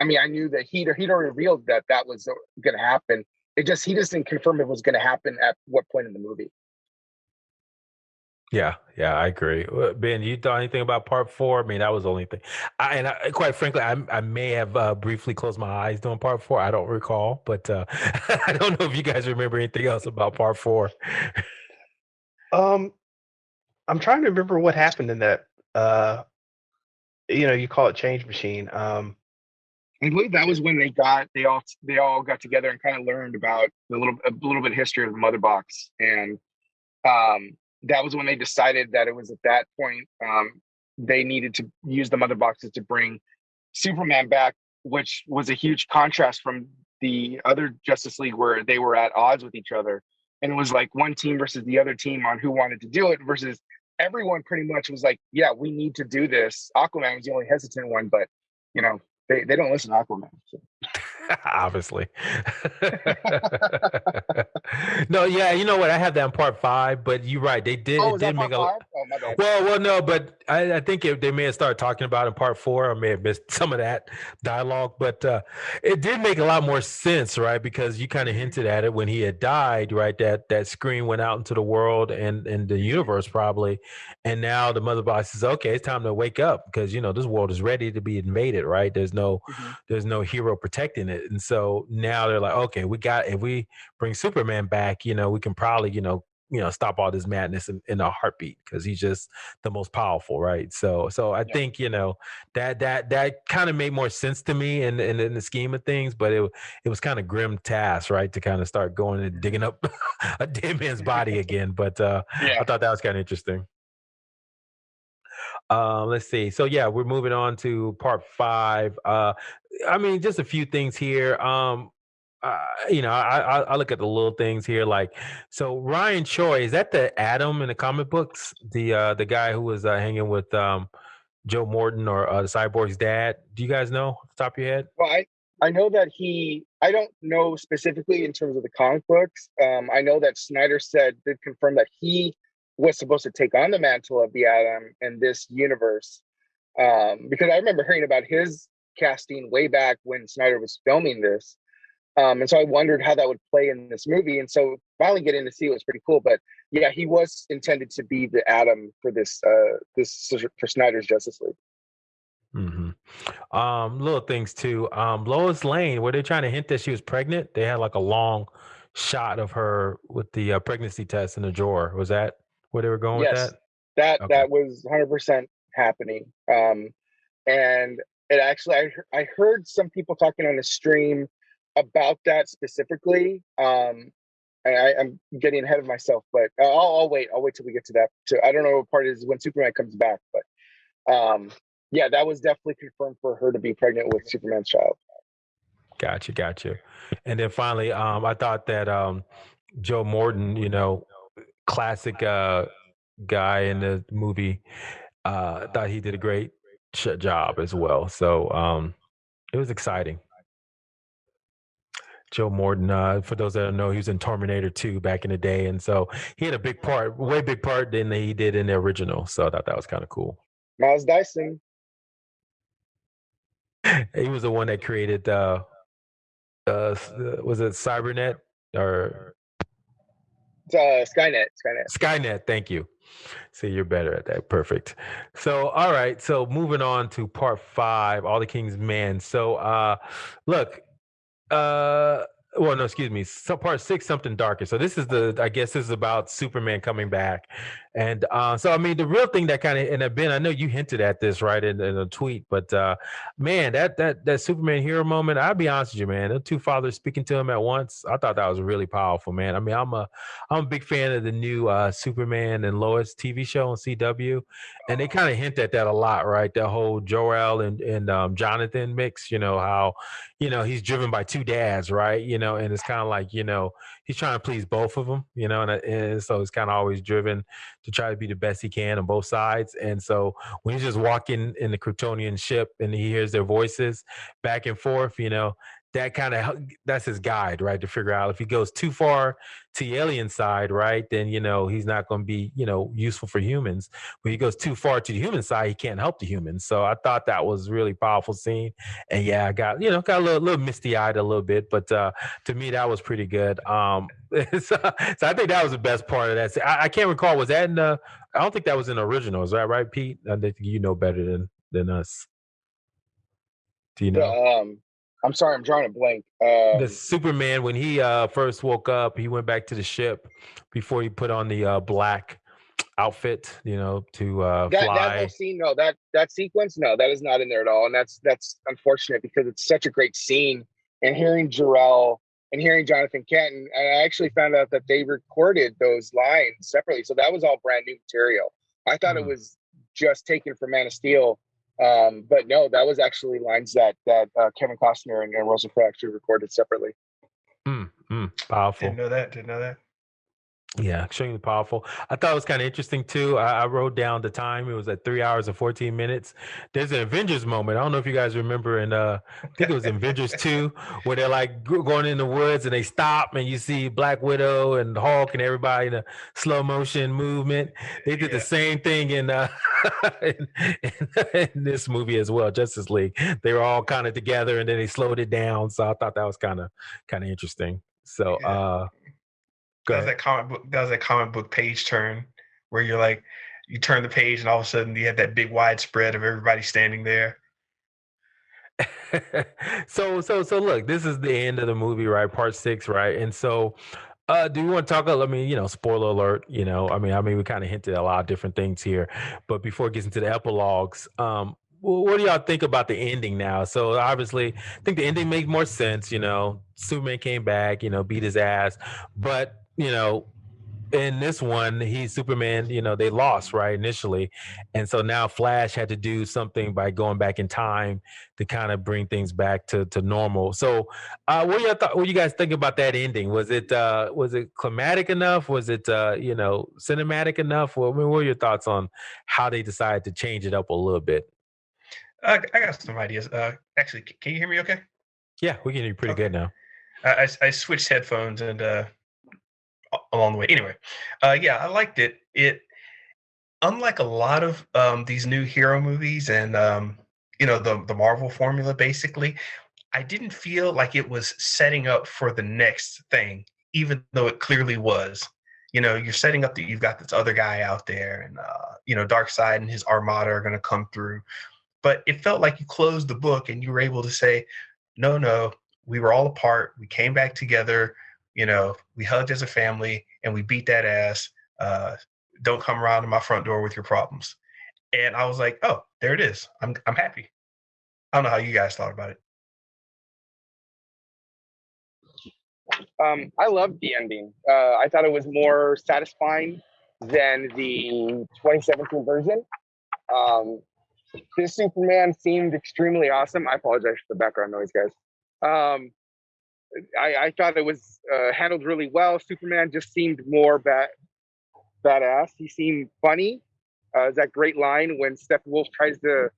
that he'd already revealed that was going to happen. He just didn't confirm it was going to happen at what point in the movie. Yeah, I agree. Ben, you thought anything about part 4? I mean, that was the only thing. Quite frankly, I may have briefly closed my eyes during part 4. I don't recall, but I don't know if you guys remember anything else about part 4. I'm trying to remember what happened in that. You call it Change Machine. I believe that was when they all got together and kind of learned about a little bit of history of the Mother Box, and that was when they decided that it was at that point they needed to use the Mother Boxes to bring Superman back, which was a huge contrast from the other Justice League where they were at odds with each other, and it was like one team versus the other team on who wanted to do it, versus everyone pretty much was like, yeah, we need to do this. Aquaman was the only hesitant one, but they don't listen to Aquaman. So. Obviously. No, yeah, you know what? I have that in part 5, but you're right. They did. Oh, it did make a. Oh, my bad. Well, no, but I think they may have started talking about it in part 4. I may have missed some of that dialogue, but it did make a lot more sense, right? Because you kind of hinted at it when he had died, right? That screen went out into the world and the universe probably, and now the Mother Box says, okay, it's time to wake up because this world is ready to be invaded, right? There's no hero protecting it. And so now they're like, okay, if we bring Superman back, we can probably, stop all this madness in a heartbeat because he's just the most powerful, right? So I think, that kind of made more sense to me in the scheme of things, but it was kind of grim task, right? To kind of start going and digging up a dead man's body again. But I thought that was kind of interesting. Let's see. So we're moving on to part 5. Just a few things here. I look at the little things here. Like, so Ryan Choi, is that the Atom in the comic books? The guy who was hanging with Joe Morton or the Cyborg's dad? Do you guys know off the top of your head? Well, I know that I don't know specifically in terms of the comic books. I know that Snyder did confirm that he was supposed to take on the mantle of the Atom in this universe. Because I remember hearing about his casting way back when Snyder was filming this. And so I wondered how that would play in this movie. And so finally getting to see it was pretty cool. But yeah, he was intended to be the Atom for for Snyder's Justice League. Little things too. Lois Lane, were they trying to hint that she was pregnant? They had like a long shot of her with the pregnancy test in the drawer. Was that where they were going with that? That was 100% happening. And it actually, I heard some people talking on the stream about that specifically. And I'm getting ahead of myself, but I'll wait. I'll wait till we get to that. I don't know what part is when Superman comes back, but yeah, that was definitely confirmed for her to be pregnant with Superman's child. Gotcha. And then finally, I thought that Joe Morton, classic guy in the movie, thought he did a great job as well. So it was exciting. Joe Morton, for those that don't know, he was in Terminator 2 back in the day. And so he had a big part, way big part than he did in the original. So I thought that was kind of cool. Miles Dyson. He was the one that created, was it Cybernet or? Skynet. Skynet, thank you. See, you're better at that. Perfect. So, all right. So moving on to part 5, All the King's Men. So look, well, no, excuse me. So part 6, Something Darker. So this is I guess this is about Superman coming back. And so, I mean, the real thing that kind of, and Ben, I know you hinted at this, right, in a tweet, but man, that Superman hero moment, I'll be honest with you, man, the two fathers speaking to him at once, I thought that was really powerful, man. I mean, I'm a big fan of the new Superman and Lois TV show on CW, and they kind of hint at that a lot, right? That whole Jor-El and Jonathan mix, how, he's driven by two dads, right? And it's kind of like, he's trying to please both of them, and so he's kind of always driven to try to be the best he can on both sides. And so when he's just walking in the Kryptonian ship and he hears their voices back and forth, that's his guide, right? To figure out if he goes too far to the alien side, right, then, he's not going to be, useful for humans. When he goes too far to the human side, he can't help the humans. So I thought that was a really powerful scene. And yeah, I got a little misty eyed a little bit, but to me, that was pretty good. So I think that was the best part of that. I can't recall, was that I don't think that was in the original. Is that right, Pete? I think you know better than us. Do you know? I'm sorry, I'm drawing a blank. The Superman, when he first woke up, he went back to the ship before he put on the black outfit, to fly. That whole scene, no, that sequence, no, that is not in there at all, and that's unfortunate because it's such a great scene. And hearing Jor-El and hearing Jonathan Kent, and I actually found out that they recorded those lines separately, so that was all brand new material. I thought it was just taken from Man of Steel. But no, that was actually lines that Kevin Costner and Russell Crowe actually recorded separately. Powerful. Didn't know that. Yeah, extremely powerful. I thought it was kind of interesting too. I wrote down the time. It was at 3 hours and 14 minutes. There's an Avengers moment. I don't know if you guys remember, and I think it was Avengers 2, where they're like going in the woods and they stop and you see Black Widow and Hulk and everybody in a slow motion movement. They did the same thing in this movie as well, Justice League. They were all kind of together and then they slowed it down. So I thought that was kind of interesting. So that was that comic book page turn where you're like, you turn the page and all of a sudden you have that big wide spread of everybody standing there. So look, this is the end of the movie, right? Part 6, right? And so do you want to talk? I mean, spoiler alert. I mean, we kind of hinted at a lot of different things here, but before it gets into the epilogues, what do y'all think about the ending now? So obviously, I think the ending made more sense. Superman came back, beat his ass, but in this one, he's Superman, they lost, right, initially. And so now Flash had to do something by going back in time to kind of bring things back to normal. So what you guys think about that ending? Was it climatic enough? Was it cinematic enough? What were your thoughts on how they decided to change it up a little bit? I got some ideas. Actually, can you hear me okay? Yeah, we can hear you pretty good now. I switched headphones and along the way. Anyway, yeah, I liked it. It, unlike a lot of these new hero movies and the Marvel formula, basically, I didn't feel like it was setting up for the next thing, even though it clearly was. You're setting up that you've got this other guy out there, and Darkseid and his armada are going to come through. But it felt like you closed the book and you were able to say, no, we were all apart. We came back together. We hugged as a family and we beat that ass. Don't come around to my front door with your problems. And I was like, oh, there it is. I'm happy. I don't know how you guys thought about it. I loved the ending. I thought it was more satisfying than the 2017 version. This Superman seemed extremely awesome. I apologize for the background noise, guys. I thought it was handled really well. Superman just seemed more badass. He seemed funny. That great line when Steppenwolf tries to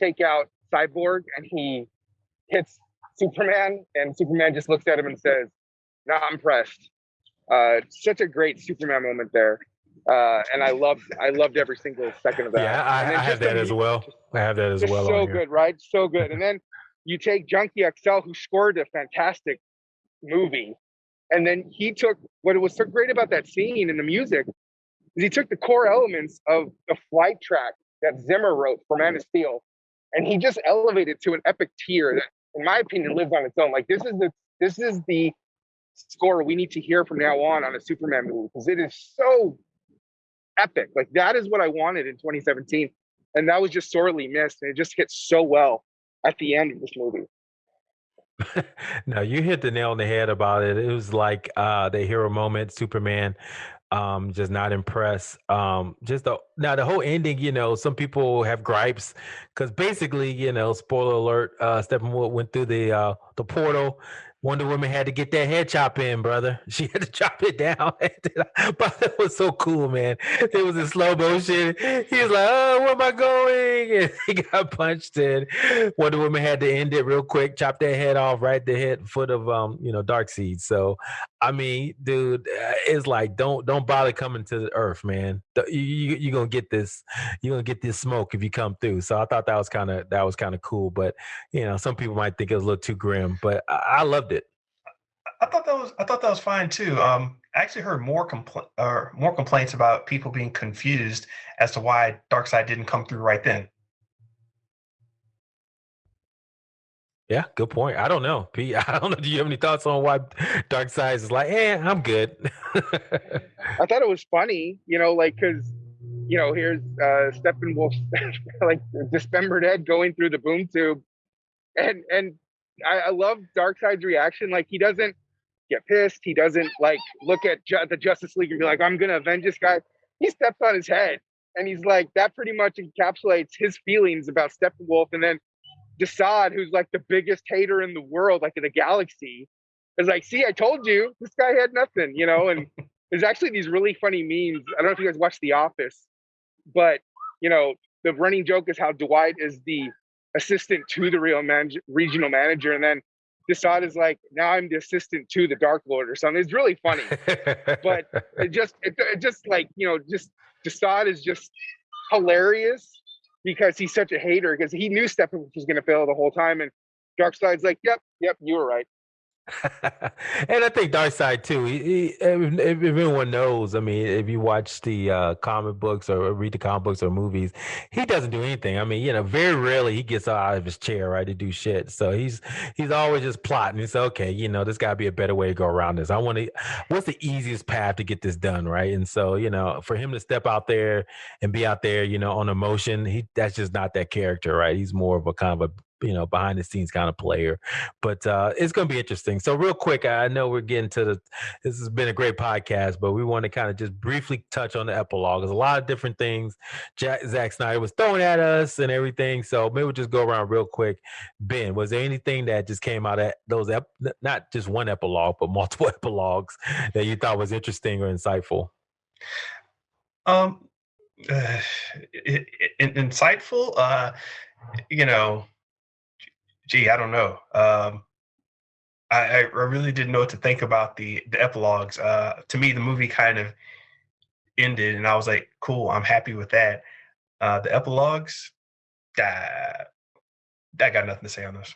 take out Cyborg and he hits Superman, and Superman just looks at him and says, "Not impressed." Such a great Superman moment there. And I loved every single second of that. Yeah, I have that as well. I have that as well. So good, right? So good. And then you take Junkie XL, who scored a fantastic movie, and then he took what was so great about that scene and the music is he took the core elements of the flight track that Zimmer wrote for Man of Steel, and he just elevated to an epic tier that, in my opinion, lives on its own. Like this is the score we need to hear from now on a Superman movie, because it is so epic. Like that is what I wanted in 2017, and that was just sorely missed, and it just hit so well at the end of this movie. No, you hit the nail on the head about it. It was like the hero moment, Superman just not impressed. Now the whole ending, some people have gripes because basically, spoiler alert, Steppenwolf went through the portal. Wonder Woman had to get that head chop in, brother. She had to chop it down. But it was so cool, man. It was in slow motion. He was like, "Oh, where am I going?" And he got punched in. Wonder Woman had to end it real quick, chop that head off right the foot of Darkseid. So, I mean, dude, it's like don't bother coming to the Earth, man. You're gonna get this. You're gonna get this smoke if you come through. So I thought that was kind of cool. But some people might think it was a little too grim, but I loved it. I thought that was fine too. I actually heard more complaints about people being confused as to why Darkseid didn't come through right then. Yeah, good point. I don't know, Pete. I don't know. Do you have any thoughts on why Darkseid is like, I'm good? I thought it was funny, because here's Steppenwolf, like dismembered head going through the boom tube, and I love Darkseid's reaction. Like he doesn't get pissed. He doesn't like look at the Justice League and be like, "I'm gonna avenge this guy." He steps on his head, and he's like, that pretty much encapsulates his feelings about Steppenwolf. And then Desaad, who's like the biggest hater in the world, like in the galaxy, is like, "See, I told you, this guy had nothing," And there's actually these really funny memes. I don't know if you guys watch The Office, but the running joke is how Dwight is the assistant to the regional manager, and then Desaad is like, "Now I'm the assistant to the Dark Lord" or something. It's really funny, but it just like just Desaad is just hilarious because he's such a hater, because he knew Steppenwolf was going to fail the whole time, and Darkseid's like, "Yep, you were right." And I think Darkseid too. If everyone knows, I mean, if you watch the comic books or read the comic books or movies, he doesn't do anything. I mean, very rarely he gets out of his chair, right, to do shit. So he's always just plotting. It's okay, there's got to be a better way to go around this. What's the easiest path to get this done, right? And so for him to step out there and be out there, on emotion, that's just not that character, right? He's more of a kind of a behind the scenes kind of player. But it's going to be interesting. So real quick, I know we're getting to this has been a great podcast, but we want to kind of just briefly touch on the epilogue. There's a lot of different things Zack Snyder was throwing at us and everything. So maybe we'll just go around real quick. Ben, was there anything that just came out of those, not just one epilogue, but multiple epilogues that you thought was interesting or insightful? Insightful, I don't know. I really didn't know what to think about the epilogues. To me, the movie kind of ended, and I was like, "Cool, I'm happy with that." The epilogues, I got nothing to say on this.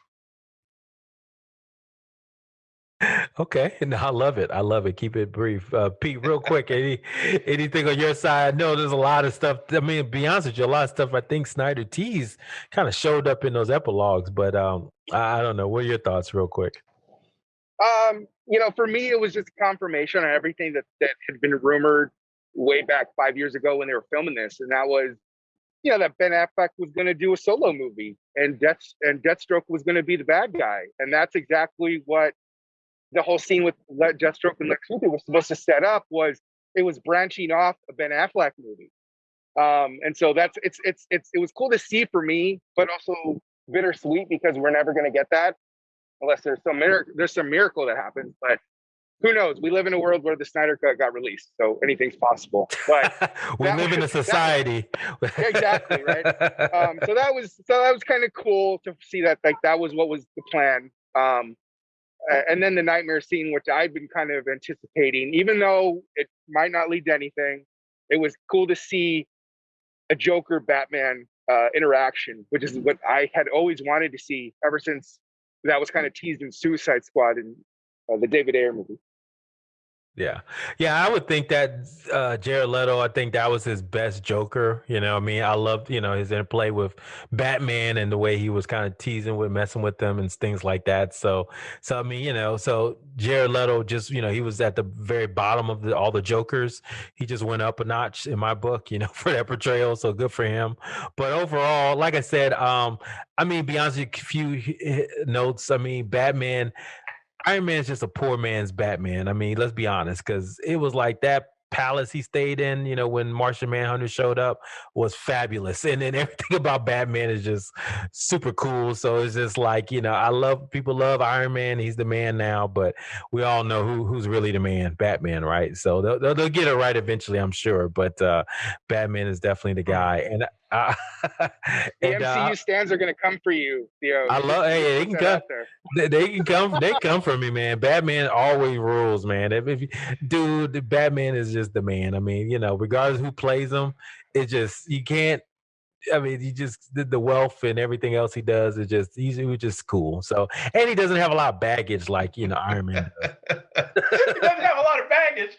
Okay, no, I love it. I love it. Keep it brief. Pete, real quick, anything on your side? No, there's a lot of stuff. I mean, to be honest with you, a lot of stuff I think Snyder teased kind of showed up in those epilogues, but I don't know. What are your thoughts, real quick? For me, it was just confirmation on everything that had been rumored way back 5 years ago when they were filming this, and that was, that Ben Affleck was going to do a solo movie, and Deathstroke was going to be the bad guy, and that's exactly what the whole scene with Deathstroke and Lex Luthor was supposed to set up. It was branching off a Ben Affleck movie, and so it was cool to see for me, but also bittersweet because we're never going to get that unless there's some miracle that happens. But who knows? We live in a world where the Snyder Cut got released, so anything's possible. But we live in a society. Exactly, right. So that was kind of cool to see that, like, that was what was the plan. And then the nightmare scene, which I've been kind of anticipating, even though it might not lead to anything, it was cool to see a Joker Batman interaction, which is what I had always wanted to see ever since that was kind of teased in Suicide Squad and the David Ayer movie. Yeah. I would think that Jared Leto, I think that was his best Joker. I mean, I loved, his interplay with Batman and the way he was kind of teasing with, messing with them and things like that. So I mean, so Jared Leto just, he was at the very bottom of all the Jokers. He just went up a notch in my book, for that portrayal. So good for him. But overall, like I said, I mean, be honest with you, a few notes. I mean, Batman, Iron Man is just a poor man's Batman. I mean, let's be honest, because it was like that palace he stayed in, when Martian Manhunter showed up was fabulous. And then everything about Batman is just super cool. So it's just like, people love Iron Man. He's the man now, but we all know who's really the man, Batman, right? So they'll get it right eventually, I'm sure. But Batman is definitely the guy. And the MCU stands are going to come for you, Theo. I love. Hey, they can come. They can come. They come for me, man. Batman always rules, man. Dude, Batman is just the man. I mean, regardless who plays him, it just you can't. I mean, he just the wealth and everything else he does is just he was just cool. So, and he doesn't have a lot of baggage like Iron Man does. He doesn't have a lot of baggage.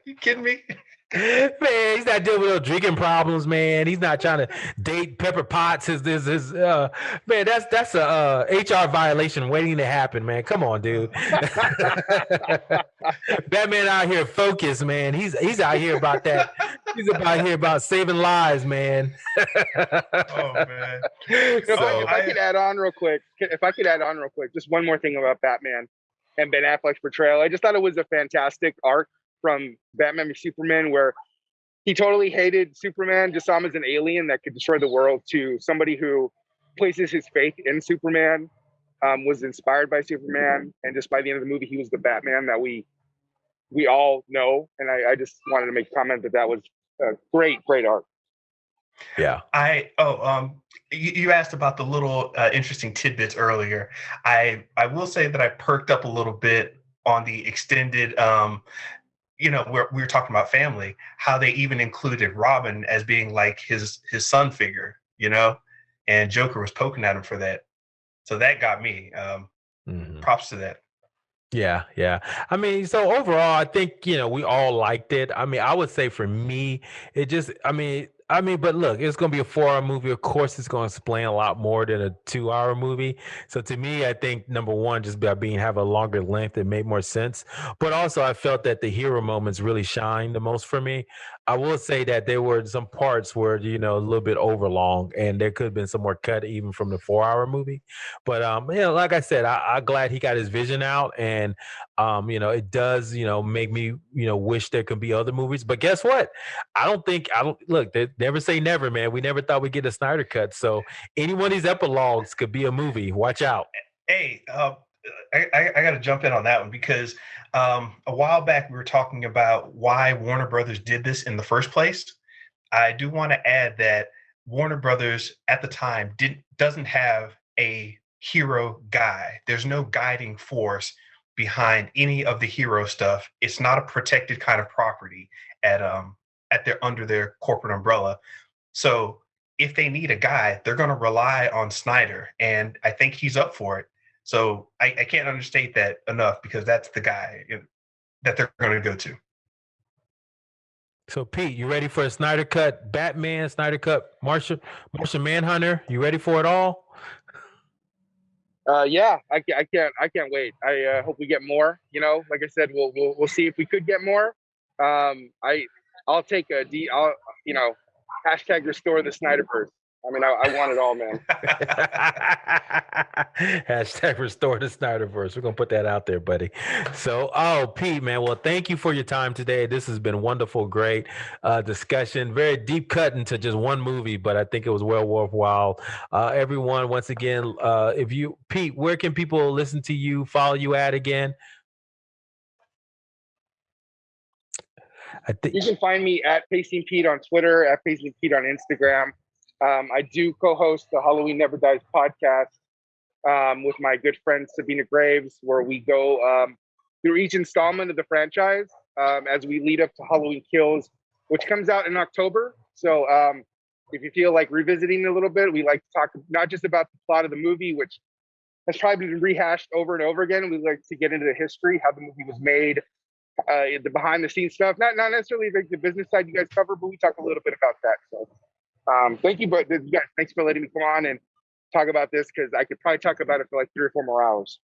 You kidding me? Man, he's not dealing with no drinking problems, man. He's not trying to date Pepper Potts. Man, that's a HR violation waiting to happen, man. Come on, dude. Batman out here focused, man. He's out here about that. He's out here about saving lives, man. Oh man. If I could add on real quick, just one more thing about Batman and Ben Affleck's portrayal. I just thought it was a fantastic arc from Batman v Superman, where he totally hated Superman, just saw him as an alien that could destroy the world, to somebody who places his faith in Superman, was inspired by Superman, and just by the end of the movie, he was the Batman that we all know. And I just wanted to make a comment that was a great arc. Yeah. You asked about the little interesting tidbits earlier. I will say that I perked up a little bit on the extended where we were talking about family, how they even included Robin as being like his son figure, and Joker was poking at him for that. So that got me. Props to that. Yeah. I mean, so overall, I think, we all liked it. I mean, I would say for me, it just, I mean, I mean, but look, it's going to be a 4-hour movie. Of course, it's going to explain a lot more than a 2-hour movie. So to me, I think number one, just by have a longer length, it made more sense. But also, I felt that the hero moments really shined the most for me. I will say that there were some parts where a little bit overlong, and there could have been some more cut even from the 4-hour movie. But like I said, I'm glad he got his vision out, and it does make me wish there could be other movies. But guess what? I don't look. They never say never, man. We never thought we'd get a Snyder cut. So any one of these epilogues could be a movie. Watch out. Hey, I got to jump in on that one because a while back we were talking about why Warner Brothers did this in the first place. I do want to add that Warner Brothers at the time doesn't have a hero guy. There's no guiding force behind any of the hero stuff. It's not a protected kind of property under their corporate umbrella. So if they need a guy, they're going to rely on Snyder, and I think he's up for it. So I can't understate that enough because that's the guy that they're going to go to. So Pete, you ready for a Snyder Cut Batman, Snyder Cut Martian Manhunter? You ready for it all? Yeah, I can't wait. I hope we get more. Like I said, we'll see if we could get more. I'll take hashtag restore the SnyderVerse. I mean, I want it all, man. Hashtag restore the SnyderVerse. We're going to put that out there, buddy. So, Pete, man, well, thank you for your time today. This has been wonderful, great discussion. Very deep cut into just one movie, but I think it was well worthwhile. Everyone, once again, Pete, where can people listen to you, follow you at again? You can find me at PacingPete on Twitter, at PacingPete on Instagram. I do co-host the Halloween Never Dies podcast with my good friend Sabina Graves, where we go through each installment of the franchise as we lead up to Halloween Kills, which comes out in October. So if you feel like revisiting a little bit, we like to talk not just about the plot of the movie, which has probably been rehashed over and over again. We like to get into the history, how the movie was made, the behind the scenes stuff, not necessarily like the business side you guys cover, but we talk a little bit about that. So thank you, but guys, thanks for letting me come on and talk about this, because I could probably talk about it for like 3 or 4 more hours.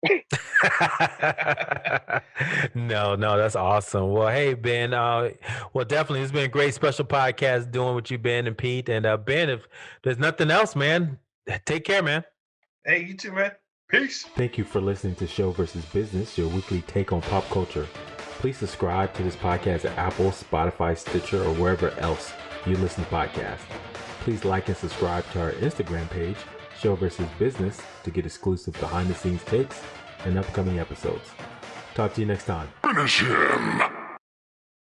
No, that's awesome. Well, hey, Ben, well, definitely, it's been a great special podcast doing what you've been, and Pete, and Ben, if there's nothing else, man, take care, man. Hey, you too, man. Peace. Thank you for listening to Show versus Business, your weekly take on pop culture. Please subscribe to this podcast at Apple, Spotify, Stitcher, or wherever else you listen to podcasts. Please like and subscribe to our Instagram page, Show versus Business, to get exclusive behind-the-scenes takes and upcoming episodes. Talk to you next time. Finish him!